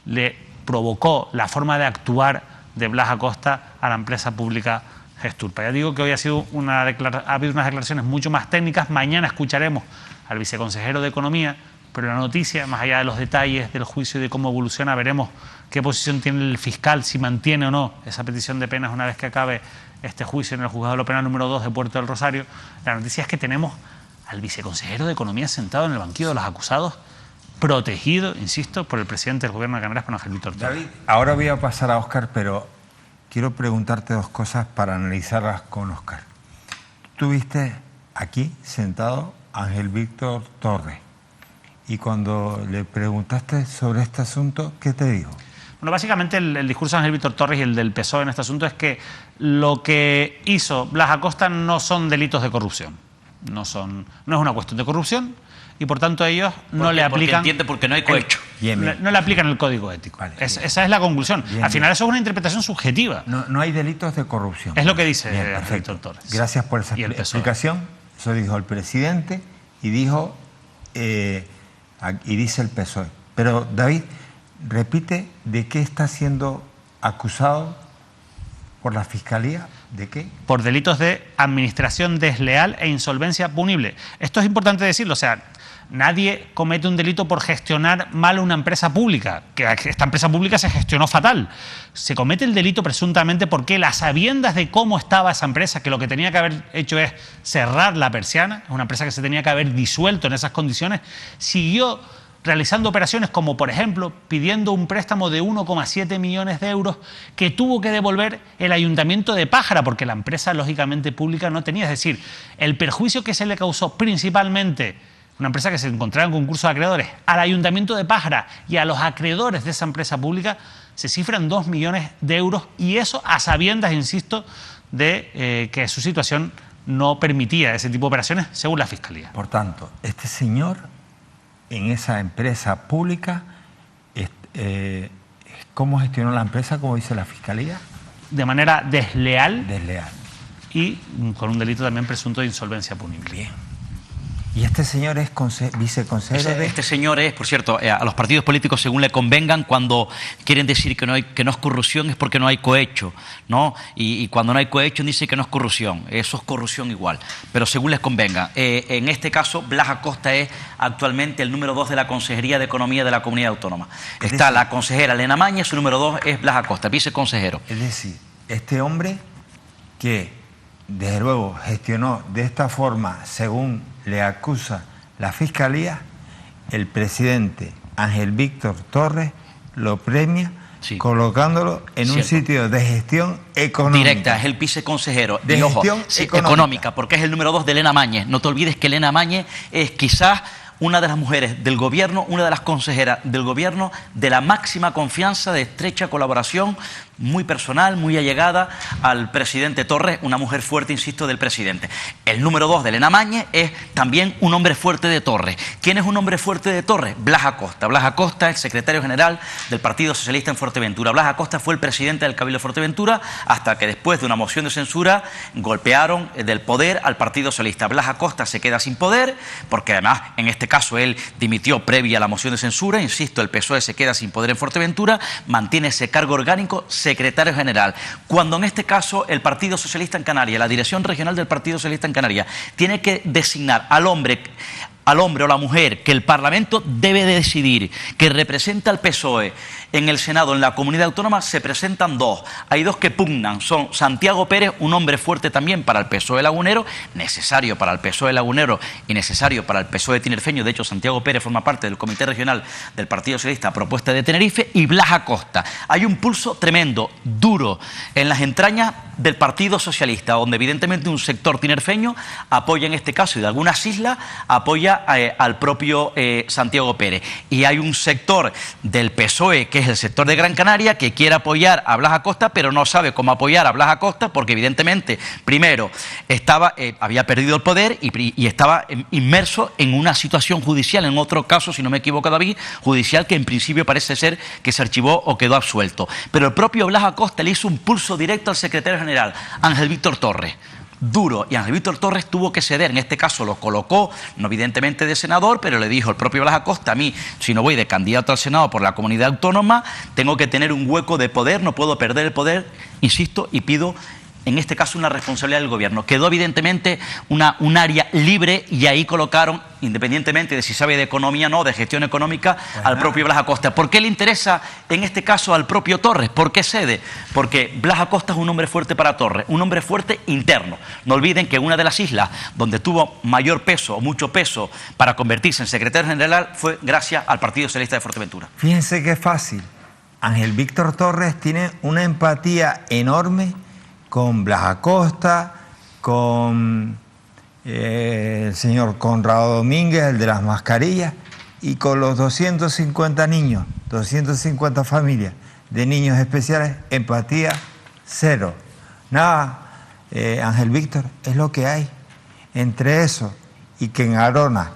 le provocó la forma de actuar de Blas Acosta a la empresa pública Gesturba. Ya digo que hoy ha habido unas declaraciones mucho más técnicas. Mañana escucharemos al viceconsejero de Economía, pero la noticia, más allá de los detalles del juicio y de cómo evoluciona, veremos qué posición tiene el fiscal, si mantiene o no esa petición de penas una vez que acabe este juicio en el Juzgado de lo Penal número 2 de Puerto del Rosario. La noticia es que tenemos al viceconsejero de Economía sentado en el banquillo de los acusados, protegido, insisto, por el presidente del Gobierno de Canarias, por Ángel Víctor Torres. David, ahora voy a pasar a Óscar, pero quiero preguntarte 2 cosas para analizarlas con Óscar. Tuviste aquí sentado a Ángel Víctor Torres y cuando le preguntaste sobre este asunto, ¿qué te dijo? Bueno, básicamente el discurso de Ángel Víctor Torres y el del PSOE en este asunto es que lo que hizo Blas Acosta no son delitos de corrupción. No es una cuestión de corrupción y por tanto ellos no le aplican... Porque no hay cohecho. No le aplican el código ético. Vale, esa es la conclusión. Al final eso es una interpretación subjetiva. No hay delitos de corrupción. Es lo que dice Ángel Víctor Torres. Gracias por esa explicación. Eso dijo el presidente y dijo y dice el PSOE. Pero David, repite, ¿de qué está siendo acusado por la Fiscalía? ¿De qué? Por delitos de administración desleal e insolvencia punible. Esto es importante decirlo, o sea, nadie comete un delito por gestionar mal una empresa pública, que esta empresa pública se gestionó fatal. Se comete el delito presuntamente porque las sabiendas de cómo estaba esa empresa, que lo que tenía que haber hecho es cerrar la persiana, es una empresa que se tenía que haber disuelto en esas condiciones, siguió realizando operaciones como, por ejemplo, pidiendo un préstamo de 1,7 millones de euros que tuvo que devolver el Ayuntamiento de Pájara, porque la empresa, lógicamente, pública no tenía. Es decir, el perjuicio que se le causó principalmente, una empresa que se encontraba en concurso de acreedores, al Ayuntamiento de Pájara y a los acreedores de esa empresa pública, se cifra en 2 millones de euros, y eso a sabiendas, insisto, de que su situación no permitía ese tipo de operaciones, según la Fiscalía. Por tanto, este señor en esa empresa pública, ¿cómo gestionó la empresa, como dice la Fiscalía? De manera desleal. Desleal. Y con un delito también presunto de insolvencia punible. Bien. ¿Y este señor es viceconsejero de...? Este señor es, por cierto, a los partidos políticos, según le convengan, cuando quieren decir que no es corrupción, es porque no hay cohecho, ¿no? Y cuando no hay cohecho, dicen que no es corrupción. Eso es corrupción igual, pero según les convenga. En este caso, Blas Acosta es actualmente el número 2 de la Consejería de Economía de la Comunidad Autónoma. Está la consejera Elena Mañez, su número 2 es Blas Acosta, viceconsejero. Es decir, este hombre que, desde luego, gestionó de esta forma, según le acusa la Fiscalía, el presidente Ángel Víctor Torres lo premia, sí, colocándolo en un sitio de gestión económica. Directa, es el viceconsejero. De gestión económica, porque es el número 2 de Elena Mañez. No te olvides que Elena Mañez es quizás una de las mujeres del gobierno, una de las consejeras del gobierno de la máxima confianza, de estrecha colaboración, muy personal, muy allegada al presidente Torres, una mujer fuerte, insisto, del presidente. El número 2 de Elena Mañez es también un hombre fuerte de Torres. ¿Quién es un hombre fuerte de Torres? Blas Acosta. Blas Acosta, el secretario general del Partido Socialista en Fuerteventura. Blas Acosta fue el presidente del Cabildo de Fuerteventura hasta que después de una moción de censura golpearon del poder al Partido Socialista. Blas Acosta se queda sin poder porque además en este caso él dimitió previa a la moción de censura. Insisto, el PSOE se queda sin poder en Fuerteventura, mantiene ese cargo orgánico, secretario general. Cuando en este caso el Partido Socialista en Canarias, la dirección regional del Partido Socialista en Canarias, tiene que designar al hombre al hombre o la mujer que el Parlamento debe de decidir, que representa al PSOE en el Senado, en la comunidad autónoma, se presentan dos. Hay dos que pugnan. Son Santiago Pérez, un hombre fuerte también para el PSOE lagunero, necesario para el PSOE lagunero y necesario para el PSOE tinerfeño. De hecho, Santiago Pérez forma parte del Comité Regional del Partido Socialista a propuesta de Tenerife, y Blas Acosta. Hay un pulso tremendo, duro, en las entrañas del Partido Socialista, donde evidentemente un sector tinerfeño apoya en este caso, y de algunas islas apoya al propio Santiago Pérez. Y hay un sector del PSOE, que es el sector de Gran Canaria, que quiere apoyar a Blas Acosta, pero no sabe cómo apoyar a Blas Acosta, porque evidentemente, primero, había perdido el poder y estaba inmerso en una situación judicial, en otro caso, si no me equivoco, David, judicial, que en principio parece ser que se archivó o quedó absuelto. Pero el propio Blas Acosta le hizo un pulso directo al secretario general, Ángel Víctor Torres. Duro, y Ángel Víctor Torres tuvo que ceder. En este caso lo colocó, no evidentemente de senador, pero le dijo el propio Blas Acosta: a mí, si no voy de candidato al Senado por la comunidad autónoma, tengo que tener un hueco de poder, no puedo perder el poder, insisto, y pido en este caso una responsabilidad del gobierno. Quedó evidentemente un área libre, y ahí colocaron, independientemente de si sabe de economía o no, de gestión económica, al propio Blas Acosta. ¿Por qué le interesa en este caso al propio Torres? ¿Por qué cede? Porque Blas Acosta es un hombre fuerte para Torres, un hombre fuerte interno. No olviden que una de las islas donde tuvo mayor peso, o mucho peso, para convertirse en secretario general fue gracias al Partido Socialista de Fuerteventura. Fíjense qué fácil. Ángel Víctor Torres tiene una empatía enorme con Blas Acosta, con el señor Conrado Domínguez, el de las mascarillas, y con los 250 niños, 250 familias de niños especiales, empatía cero. Nada, Ángel Víctor, es lo que hay. Entre eso y que en Arona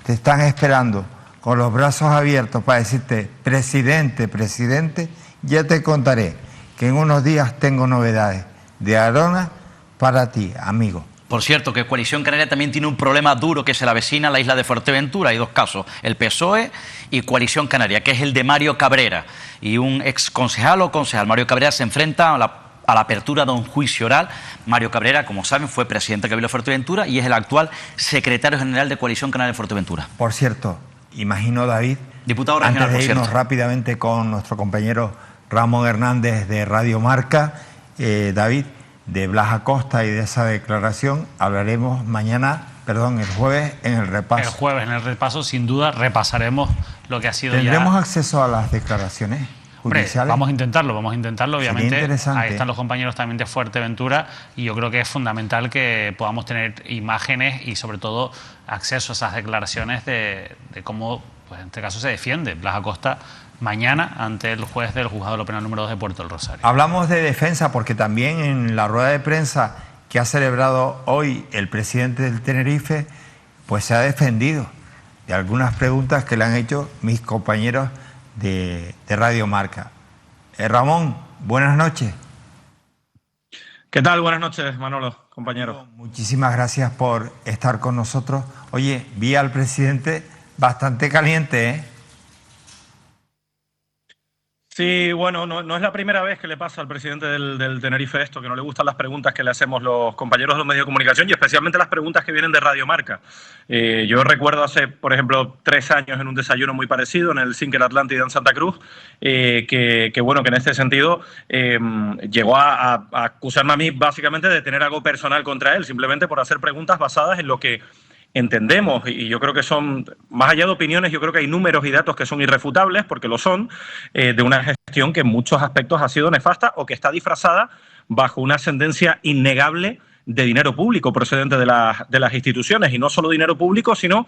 te están esperando con los brazos abiertos para decirte: presidente, presidente, ya te contaré que en unos días tengo novedades de Arona para ti, amigo. Por cierto, que Coalición Canaria también tiene un problema duro que se le avecina a la isla de Fuerteventura. Hay dos casos, el PSOE y Coalición Canaria, que es el de Mario Cabrera. Y un ex concejal o concejal, Mario Cabrera, se enfrenta a la apertura de un juicio oral. Mario Cabrera, como saben, fue presidente de Cabildo de Fuerteventura y es el actual secretario general de Coalición Canaria de Fuerteventura. Por cierto, imagino, David, diputado regional, antes de irnos rápidamente con nuestro compañero Ramón Hernández de Radio Marca, David, de Blas Acosta y de esa declaración hablaremos el jueves en el repaso. El jueves en el repaso, sin duda, repasaremos lo que ha sido. ¿Tendremos acceso a las declaraciones judiciales? Hombre, vamos a intentarlo, obviamente. Sería interesante. Ahí están los compañeros también de Fuerteventura, y yo creo que es fundamental que podamos tener imágenes y sobre todo acceso a esas declaraciones de cómo, pues en este caso, se defiende Blas Acosta mañana ante el juez del Juzgado de lo Penal número 2 de Puerto del Rosario. Hablamos de defensa porque también en la rueda de prensa que ha celebrado hoy el presidente del Tenerife, pues se ha defendido de algunas preguntas que le han hecho mis compañeros de Radio Marca. Ramón, buenas noches. ¿Qué tal? Buenas noches, Manolo, compañero. Muchísimas gracias por estar con nosotros. Oye, vi al presidente bastante caliente, ¿eh? Sí, bueno, no es la primera vez que le pasa al presidente del Tenerife esto, que no le gustan las preguntas que le hacemos los compañeros de los medios de comunicación y especialmente las preguntas que vienen de Radio Marca. Yo recuerdo hace, por ejemplo, 3 años en un desayuno muy parecido en el Sinker Atlántida en Santa Cruz, que en este sentido llegó a acusarme a mí básicamente de tener algo personal contra él, simplemente por hacer preguntas basadas en lo que entendemos, y yo creo que son, más allá de opiniones, yo creo que hay números y datos que son irrefutables, porque lo son, de una gestión que en muchos aspectos ha sido nefasta o que está disfrazada bajo una ascendencia innegable de dinero público procedente de las instituciones, y no solo dinero público, sino,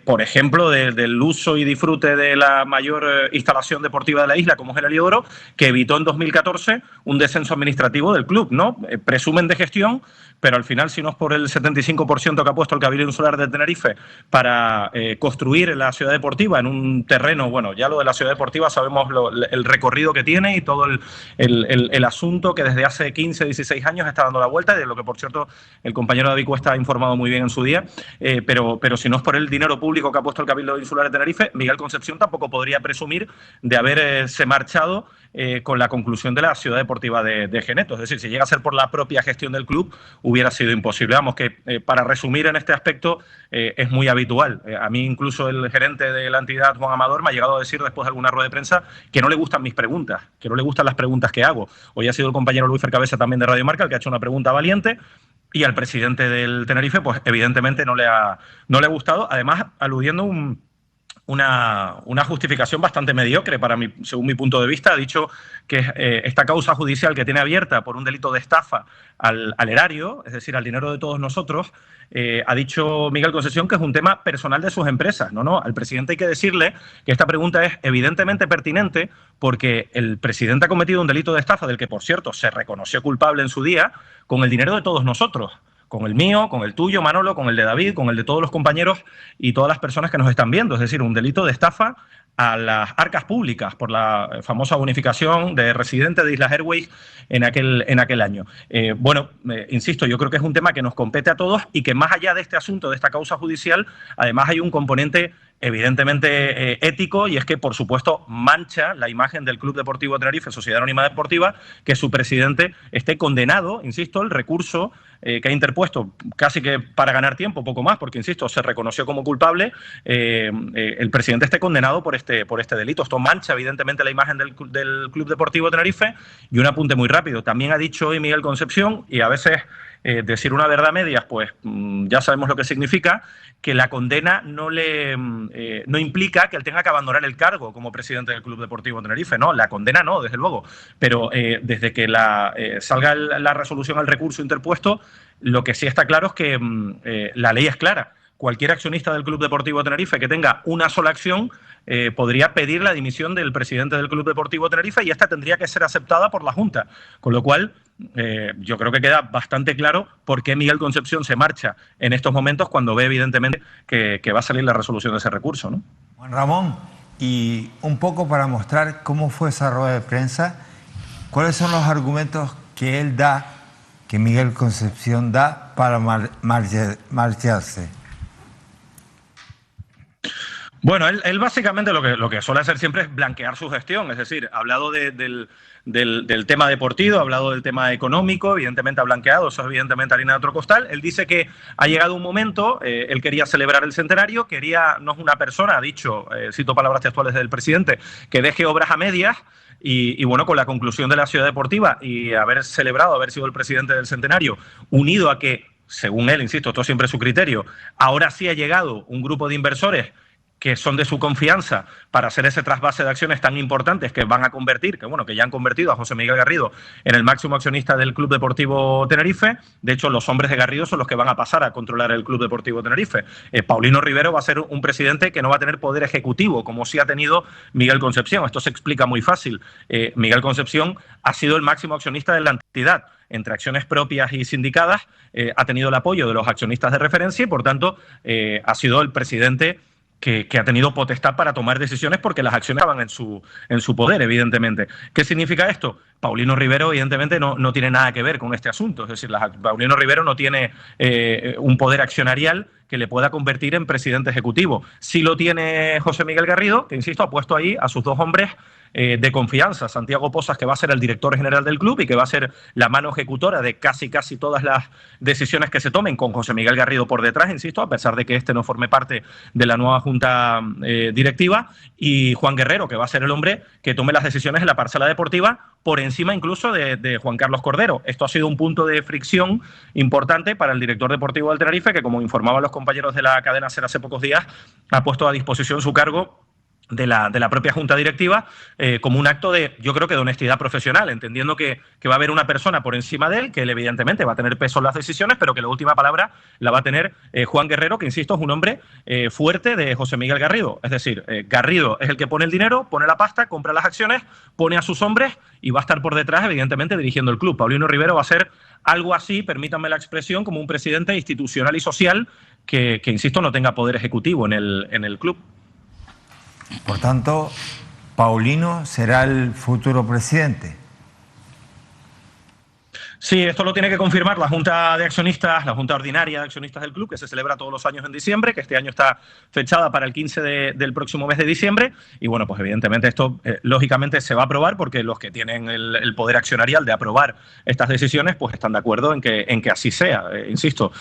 por ejemplo, del uso y disfrute de la mayor instalación deportiva de la isla, como es el Heliodoro, que evitó en 2014 un descenso administrativo del club, ¿no? Presumen de gestión, pero al final, si no es por el 75% que ha puesto el Cabildo Insular de Tenerife para construir la ciudad deportiva en un terreno, bueno, ya lo de la ciudad deportiva sabemos el recorrido que tiene y todo el asunto que desde hace 15, 16 años está dando la vuelta, y de lo que, por por cierto, el compañero David Cuesta ha informado muy bien en su día, pero si no es por el dinero público que ha puesto el Cabildo Insular de Tenerife, Miguel Concepción tampoco podría presumir de haberse marchado con la conclusión de la Ciudad Deportiva de Geneto. Es decir, si llega a ser por la propia gestión del club, hubiera sido imposible. Vamos, que para resumir en este aspecto, es muy habitual. A mí incluso el gerente de la entidad, Juan Amador, me ha llegado a decir después de alguna rueda de prensa que no le gustan mis preguntas, que no le gustan las preguntas que hago. Hoy ha sido el compañero Luis Fercabeza también de Radio Marca el que ha hecho una pregunta valiente, y al presidente del Tenerife, pues evidentemente no le ha gustado, además aludiendo una justificación bastante mediocre según mi punto de vista. Ha dicho que esta causa judicial que tiene abierta por un delito de estafa al erario, es decir, al dinero de todos nosotros, ha dicho Miguel Concepción que es un tema personal de sus empresas. No, al presidente hay que decirle que esta pregunta es evidentemente pertinente porque el presidente ha cometido un delito de estafa del que, por cierto, se reconoció culpable en su día con el dinero de todos nosotros. Con el mío, con el tuyo, Manolo, con el de David, con el de todos los compañeros y todas las personas que nos están viendo. Es decir, un delito de estafa a las arcas públicas por la famosa bonificación de residentes de Islas Airways en aquel año. Insisto, yo creo que es un tema que nos compete a todos y que más allá de este asunto, de esta causa judicial, además hay un componente evidentemente ético, y es que, por supuesto, mancha la imagen del Club Deportivo Tenerife, Sociedad Anónima Deportiva, que su presidente esté condenado, insisto, el recurso que ha interpuesto casi que para ganar tiempo, poco más, porque, insisto, se reconoció como culpable, el presidente esté condenado por este delito. Esto mancha, evidentemente, la imagen del Club Deportivo Tenerife. Y un apunte muy rápido, también ha dicho hoy Miguel Concepción, y a veces decir una verdad a medias, pues ya sabemos lo que significa, que la condena no implica que él tenga que abandonar el cargo como presidente del Club Deportivo Tenerife. No, la condena no, desde luego. Pero desde que salga la resolución al recurso interpuesto, lo que sí está claro es que la ley es clara. Cualquier accionista del Club Deportivo Tenerife que tenga una sola acción podría pedir la dimisión del presidente del Club Deportivo Tenerife, y esta tendría que ser aceptada por la Junta. Con lo cual, yo creo que queda bastante claro por qué Miguel Concepción se marcha en estos momentos cuando ve evidentemente que va a salir la resolución de ese recurso, ¿no? Juan Ramón, y un poco para mostrar cómo fue esa rueda de prensa, ¿cuáles son los argumentos que él da, que Miguel Concepción da para marcharse? Bueno, él básicamente lo que suele hacer siempre es blanquear su gestión, es decir, ha hablado del tema deportivo, ha hablado del tema económico, evidentemente ha blanqueado, eso es evidentemente harina de otro costal. Él dice que ha llegado un momento, él quería celebrar el centenario, no es una persona, ha dicho, cito palabras textuales del presidente, que deje obras a medias. Y bueno, con la conclusión de la Ciudad Deportiva y haber sido el presidente del centenario, unido a que, según él, insisto, esto siempre es su criterio, ahora sí ha llegado un grupo de inversores que son de su confianza para hacer ese trasvase de acciones tan importantes que van a convertir, que ya han convertido a José Miguel Garrido en el máximo accionista del Club Deportivo Tenerife. De hecho, los hombres de Garrido son los que van a pasar a controlar el Club Deportivo Tenerife. Paulino Rivero va a ser un presidente que no va a tener poder ejecutivo, como sí ha tenido Miguel Concepción. Esto se explica muy fácil. Miguel Concepción ha sido el máximo accionista de la entidad. Entre acciones propias y sindicadas, ha tenido el apoyo de los accionistas de referencia y, por tanto, ha sido el presidente que ha tenido potestad para tomar decisiones porque las acciones estaban en su poder, evidentemente. ¿Qué significa esto? Paulino Rivero, evidentemente, no tiene nada que ver con este asunto. Es decir, Paulino Rivero no tiene un poder accionarial que le pueda convertir en presidente ejecutivo. Sí lo tiene José Miguel Garrido, que, insisto, ha puesto ahí a sus dos hombres de confianza. Santiago Pozas, que va a ser el director general del club y que va a ser la mano ejecutora de casi todas las decisiones que se tomen, con José Miguel Garrido por detrás, insisto, a pesar de que este no forme parte de la nueva junta directiva, y Juan Guerrero, que va a ser el hombre que tome las decisiones en la parcela deportiva, por encima incluso de Juan Carlos Cordero. Esto ha sido un punto de fricción importante para el director deportivo del Tenerife, que, como informaban los compañeros de la cadena SER hace pocos días, ha puesto a disposición su cargo de la propia junta directiva como un acto yo creo que de honestidad profesional, entendiendo que va a haber una persona por encima de él, que él evidentemente va a tener peso en las decisiones, pero que la última palabra la va a tener Juan Guerrero, que, insisto, es un hombre fuerte de José Miguel Garrido. Es decir, Garrido es el que pone el dinero, pone la pasta, compra las acciones, pone a sus hombres y va a estar por detrás, evidentemente, dirigiendo el club. Paulino Rivero va a ser algo así, permítanme la expresión, como un presidente institucional y social que insisto, no tenga poder ejecutivo en el club. Por tanto, Paulino será el futuro presidente. Sí, esto lo tiene que confirmar la Junta de Accionistas, la Junta Ordinaria de Accionistas del club, que se celebra todos los años en diciembre, que este año está fechada para el 15 del próximo mes de diciembre. Y bueno, pues evidentemente esto lógicamente se va a aprobar porque los que tienen el poder accionarial de aprobar estas decisiones pues están de acuerdo en que así sea. Insisto,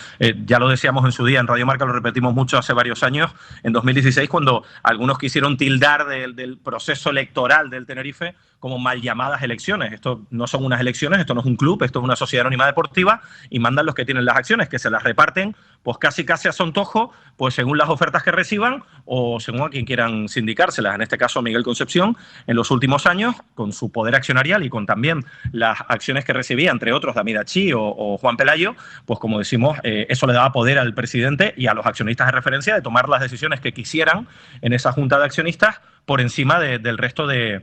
ya lo decíamos en su día en Radio Marca, lo repetimos mucho hace varios años, en 2016, cuando algunos quisieron tildar del proceso electoral del Tenerife como mal llamadas elecciones. Esto no son unas elecciones, esto no es un club, esto es una sociedad anónima deportiva y mandan los que tienen las acciones, que se las reparten pues casi a su antojo, pues según las ofertas que reciban o según a quien quieran sindicárselas. En este caso, Miguel Concepción, en los últimos años, con su poder accionarial y con también las acciones que recibía, entre otros, David Achí o Juan Pelayo, pues como decimos, eso le daba poder al presidente y a los accionistas de referencia de tomar las decisiones que quisieran en esa junta de accionistas por encima del resto de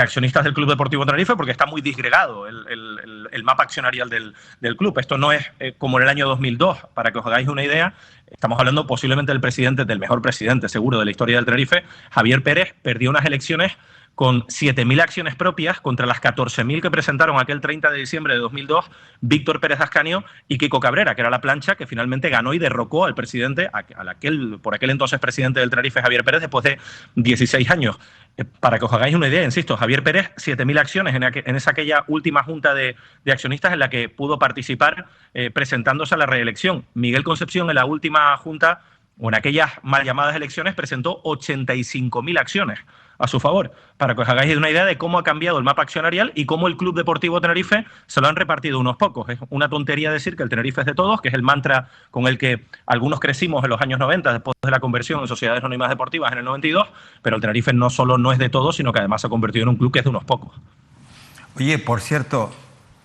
accionistas del Club Deportivo Tenerife, porque está muy disgregado el mapa accionarial del club. Esto no es como en el año 2002, para que os hagáis una idea. Estamos hablando posiblemente del mejor presidente seguro de la historia del Tenerife. Javier Pérez perdió unas elecciones con 7.000 acciones propias contra las 14.000 que presentaron aquel 30 de diciembre de 2002 Víctor Pérez Ascanio y Kiko Cabrera, que era la plancha que finalmente ganó y derrocó al presidente, por aquel entonces presidente del Tenerife, Javier Pérez, después de 16 años. Para que os hagáis una idea, insisto, Javier Pérez, 7.000 acciones en aquella última junta de accionistas en la que pudo participar presentándose a la reelección. Miguel Concepción, en la última junta, o en aquellas mal llamadas elecciones, presentó 85.000 acciones a su favor, para que os hagáis una idea de cómo ha cambiado el mapa accionarial y cómo el Club Deportivo Tenerife se lo han repartido unos pocos. Es una tontería decir que el Tenerife es de todos, que es el mantra con el que algunos crecimos en los años 90, después de la conversión en sociedades anónimas deportivas en el 92, pero el Tenerife no solo no es de todos, sino que además se ha convertido en un club que es de unos pocos. Oye, por cierto,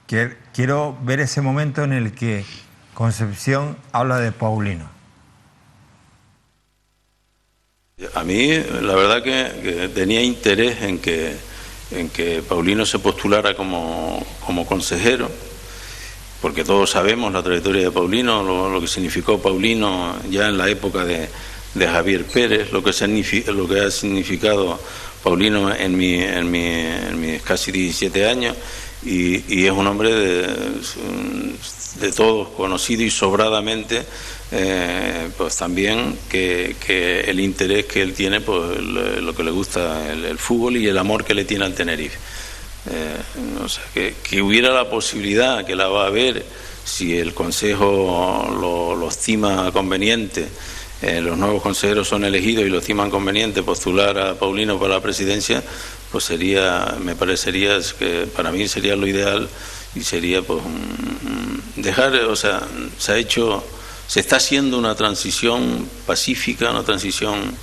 quiero ver ese momento en el que Concepción habla de Paulino. A mí, la verdad que tenía interés en que Paulino se postulara como consejero, porque todos sabemos la trayectoria de Paulino, lo que significó Paulino ya en la época de Javier Pérez, lo que ha significado Paulino en mis casi 17 años, y es un hombre de todos conocido y sobradamente, pues también que el interés que él tiene, pues lo que le gusta el fútbol y el amor que le tiene al Tenerife. O sea, que hubiera la posibilidad, que la va a haber, si el Consejo lo estima conveniente, los nuevos consejeros son elegidos y lo estiman conveniente postular a Paulino para la presidencia, pues me parecería que para mí sería lo ideal y sería pues dejar, o sea, se está haciendo una transición pacífica, una transición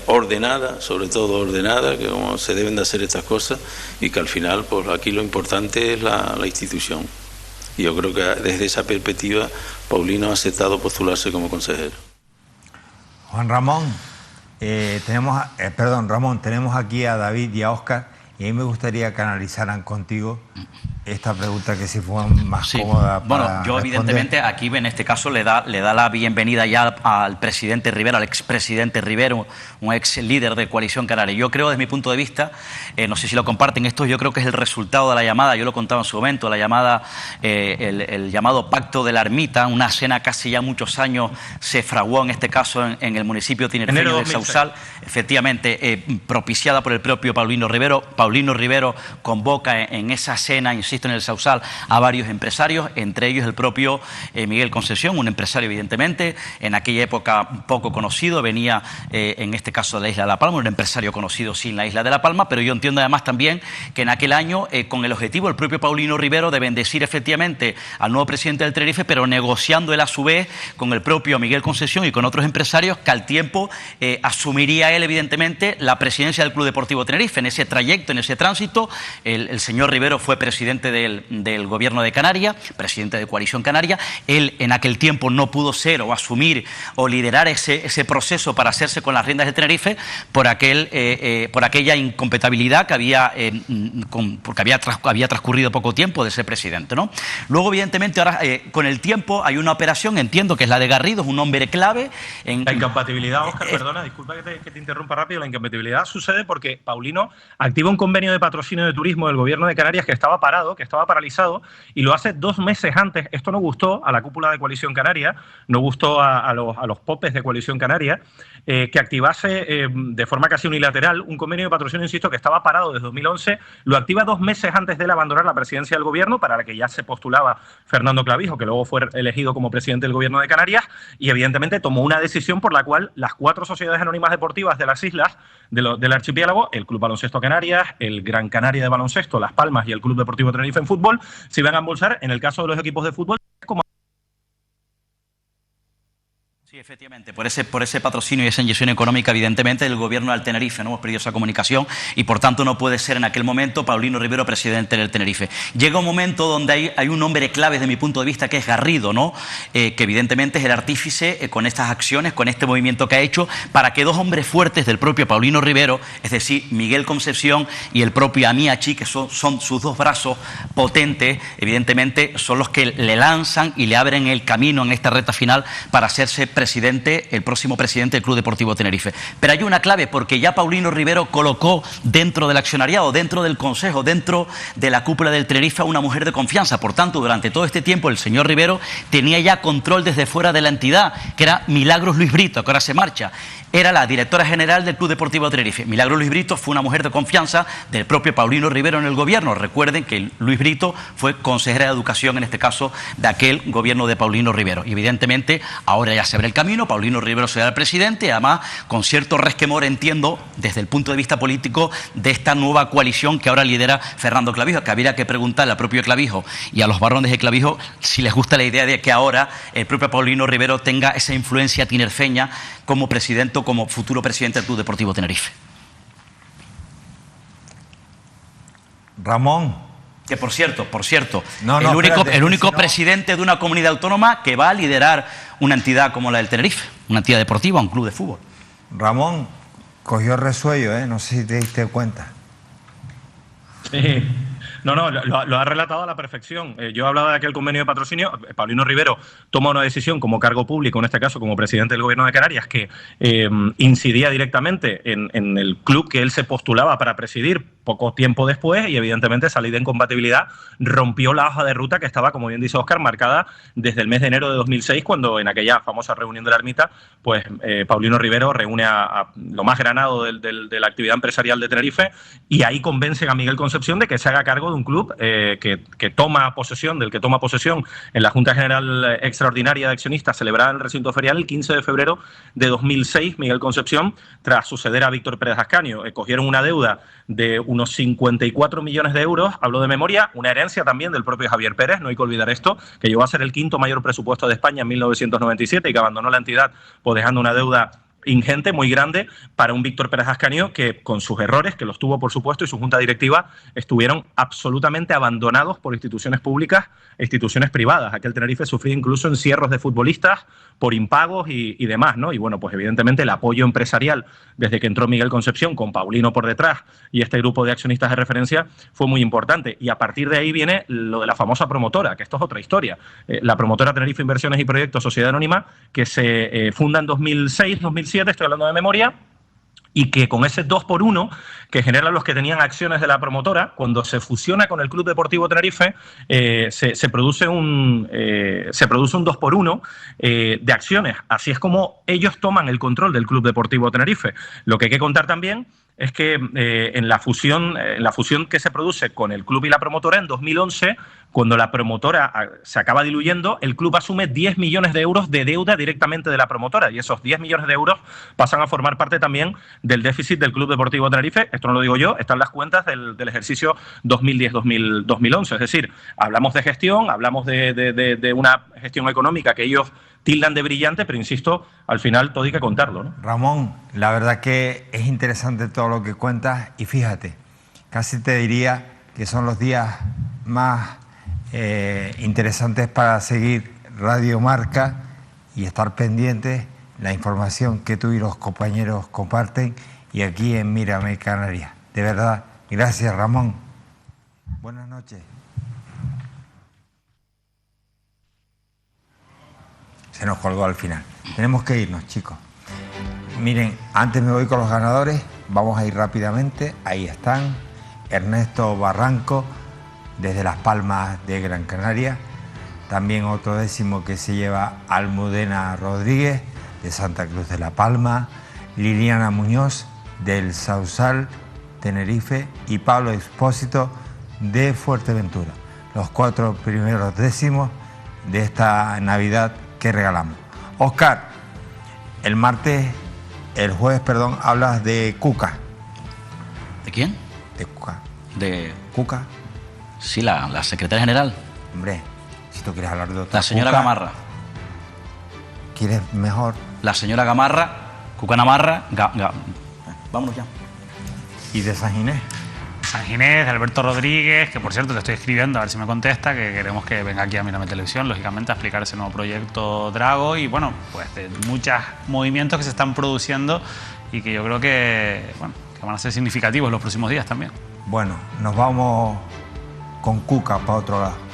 ordenada, sobre todo ordenada, que como se deben de hacer estas cosas, y que al final pues aquí lo importante es la institución. Y yo creo que desde esa perspectiva Paulino ha aceptado postularse como consejero. Juan Ramón, Ramón, tenemos aquí a David y a Óscar, y a mí me gustaría que analizaran contigo esta pregunta, que si fue más cómoda para Bueno, yo evidentemente aquí en este caso le da la bienvenida ya al presidente Rivero, al expresidente Rivero, un ex líder de Coalición Canaria. Yo creo, desde mi punto de vista, no sé si lo comparten, esto yo creo que es el resultado de la llamada, yo lo contaba en su momento, la llamada, el llamado Pacto de la Ermita, una cena que hace ya muchos años se fraguó en este caso en el municipio tinerfeño del Sausal, efectivamente propiciada por el propio Paulino Rivero. Paulino Rivero convoca en esa cena, insisto, en el Sausal, a varios empresarios, entre ellos el propio Miguel Concepción, un empresario evidentemente, en aquella época poco conocido, venía en este caso de la isla de La Palma, un empresario conocido sí en la isla de La Palma, pero yo entiendo además también que en aquel año, con el objetivo el propio Paulino Rivero de bendecir efectivamente al nuevo presidente del Tenerife, pero negociando él a su vez con el propio Miguel Concepción y con otros empresarios, que al tiempo asumiría él evidentemente la presidencia del Club Deportivo Tenerife. En ese trayecto, en ese tránsito, el señor Rivero fue presidente del Gobierno de Canarias, presidente de Coalición Canaria. Él en aquel tiempo no pudo ser o asumir o liderar ese proceso para hacerse con las riendas de Tenerife por aquella incompatibilidad que había, porque había transcurrido poco tiempo de ser presidente, ¿no? Luego, evidentemente, ahora con el tiempo hay una operación, entiendo que es la de Garrido, es un hombre clave. La incompatibilidad, Óscar, perdona, disculpa que te interrumpa rápido, la incompatibilidad sucede porque Paulino activa un convenio de patrocinio de turismo del Gobierno de Canarias que estaba parado, que estaba paralizado, y lo hace 2 meses antes. Esto no gustó a la cúpula de Coalición Canaria, no gustó a los popes de Coalición Canaria, que activase de forma casi unilateral un convenio de patrocinio, insisto, que estaba parado desde 2011, lo activa 2 meses antes de él abandonar la presidencia del Gobierno, para la que ya se postulaba Fernando Clavijo, que luego fue elegido como presidente del Gobierno de Canarias, y evidentemente tomó una decisión por la cual las 4 sociedades anónimas deportivas de las islas del archipiélago, el Club Baloncesto Canarias, el Gran Canaria de Baloncesto, Las Palmas y el Club Deportivo Tenerife en fútbol, se iban a embolsar, en el caso de los equipos de fútbol, como... Sí, efectivamente, por ese patrocinio y esa inyección económica, evidentemente, el Gobierno del Tenerife no hemos perdido esa comunicación y, por tanto, no puede ser en aquel momento Paulino Rivero presidente del Tenerife. Llega un momento donde hay un hombre clave, desde mi punto de vista, que es Garrido, ¿no? Que evidentemente es el artífice con estas acciones, con este movimiento que ha hecho, para que 2 hombres fuertes del propio Paulino Rivero, es decir, Miguel Concepción y el propio Amiachi, que son sus 2 brazos potentes, evidentemente, son los que le lanzan y le abren el camino en esta recta final para hacerse el próximo presidente del Club Deportivo Tenerife. Pero hay una clave, porque ya Paulino Rivero colocó dentro del accionariado, dentro del consejo, dentro de la cúpula del Tenerife a una mujer de confianza. Por tanto, durante todo este tiempo el señor Rivero tenía ya control desde fuera de la entidad, que era Milagros Luis Brito, que ahora se marcha. Era la directora general del Club Deportivo Tenerife. Milagros Luis Brito fue una mujer de confianza del propio Paulino Rivero en el Gobierno. Recuerden que Luis Brito fue consejera de Educación, en este caso, de aquel Gobierno de Paulino Rivero. Y evidentemente, ahora ya se abre el camino, Paulino Rivero será el presidente, además, con cierto resquemor, entiendo, desde el punto de vista político, de esta nueva coalición que ahora lidera Fernando Clavijo, que habría que preguntarle al propio Clavijo y a los varones de Clavijo si les gusta la idea de que ahora el propio Paulino Rivero tenga esa influencia tinerfeña como presidente o como futuro presidente del Club Deportivo Tenerife. Ramón. Que por cierto, el único presidente de una comunidad autónoma que va a liderar una entidad como la del Tenerife, una entidad deportiva, un club de fútbol. Ramón, cogió resuello, no sé si te diste cuenta. Sí. No, lo ha relatado a la perfección. Yo hablaba de aquel convenio de patrocinio. Paulino Rivero toma una decisión como cargo público, en este caso como presidente del Gobierno de Canarias, que incidía directamente en el club que él se postulaba para presidir poco tiempo después, y evidentemente esa ley de incompatibilidad rompió la hoja de ruta que estaba, como bien dice Óscar, marcada desde el mes de enero de 2006, cuando en aquella famosa reunión de la Ermita, pues Paulino Rivero reúne a lo más granado de la actividad empresarial de Tenerife, y ahí convencen a Miguel Concepción de que se haga cargo de un club del que toma posesión en la Junta General Extraordinaria de Accionistas celebrada en el recinto ferial el 15 de febrero de 2006. Miguel Concepción, tras suceder a Víctor Pérez Ascanio, cogieron una deuda de unos 54 millones de euros, hablo de memoria, una herencia también del propio Javier Pérez, no hay que olvidar esto, que llegó a ser el 5º mayor presupuesto de España en 1997 y que abandonó la entidad, pues dejando una deuda ingente, muy grande, para un Víctor Pérez Ascanio que, con sus errores, que los tuvo por supuesto, y su junta directiva, estuvieron absolutamente abandonados por instituciones públicas e instituciones privadas. Aquel Tenerife sufría incluso encierros de futbolistas por impagos y demás, ¿no? Y bueno, pues evidentemente el apoyo empresarial desde que entró Miguel Concepción, con Paulino por detrás y este grupo de accionistas de referencia, fue muy importante. Y a partir de ahí viene lo de la famosa promotora, que esto es otra historia. La promotora Tenerife Inversiones y Proyectos, Sociedad Anónima, que se funda en 2006-2007, estoy hablando de memoria, y que con ese 2x1 que generan los que tenían acciones de la promotora, cuando se fusiona con el Club Deportivo Tenerife, se produce un 2x1 de acciones. Así es como ellos toman el control del Club Deportivo Tenerife. Lo que hay que contar también es que en la fusión que se produce con el club y la promotora en 2011, cuando la promotora se acaba diluyendo, el club asume 10 millones de euros de deuda directamente de la promotora, y esos 10 millones de euros pasan a formar parte también del déficit del Club Deportivo Tenerife. Esto no lo digo yo, están las cuentas del ejercicio 2010-2011. Es decir, hablamos de gestión, hablamos de una gestión económica que ellos tildan de brillante, pero insisto, al final todo hay que contarlo, ¿no? Ramón, la verdad que es interesante todo lo que cuentas, y fíjate, casi te diría que son los días más interesantes para seguir Radio Marca y estar pendientes la información que tú y los compañeros comparten, y aquí en Mírame Canarias. De verdad, gracias, Ramón. Buenas noches. Se nos colgó al final. Tenemos que irnos, chicos. Miren, antes me voy con los ganadores. Vamos a ir rápidamente. Ahí están. Ernesto Barranco, desde Las Palmas de Gran Canaria. También otro 10º que se lleva Almudena Rodríguez, de Santa Cruz de la Palma, Liliana Muñoz, del Sausal, Tenerife, y Pablo Expósito, de Fuerteventura. Los 4 primeros 10º de esta Navidad que regalamos. Óscar, el jueves, hablas de Cuca. ¿De quién? De Cuca. ¿De Cuca? Sí, la secretaria general. Hombre, si tú quieres hablar de otra La señora Cuca, Gamarra. ¿Quieres mejor? La señora Gamarra, Cuca Namarra, vámonos ya. ¿Y de San Ginés? San Ginés, de Alberto Rodríguez, que por cierto le estoy escribiendo a ver si me contesta, que queremos que venga aquí a Mírame Televisión, lógicamente, a explicar ese nuevo proyecto Drago y, bueno, pues de muchos movimientos que se están produciendo y que yo creo que, bueno, que van a ser significativos los próximos días también. Bueno, nos vamos con Cuca para otro lado.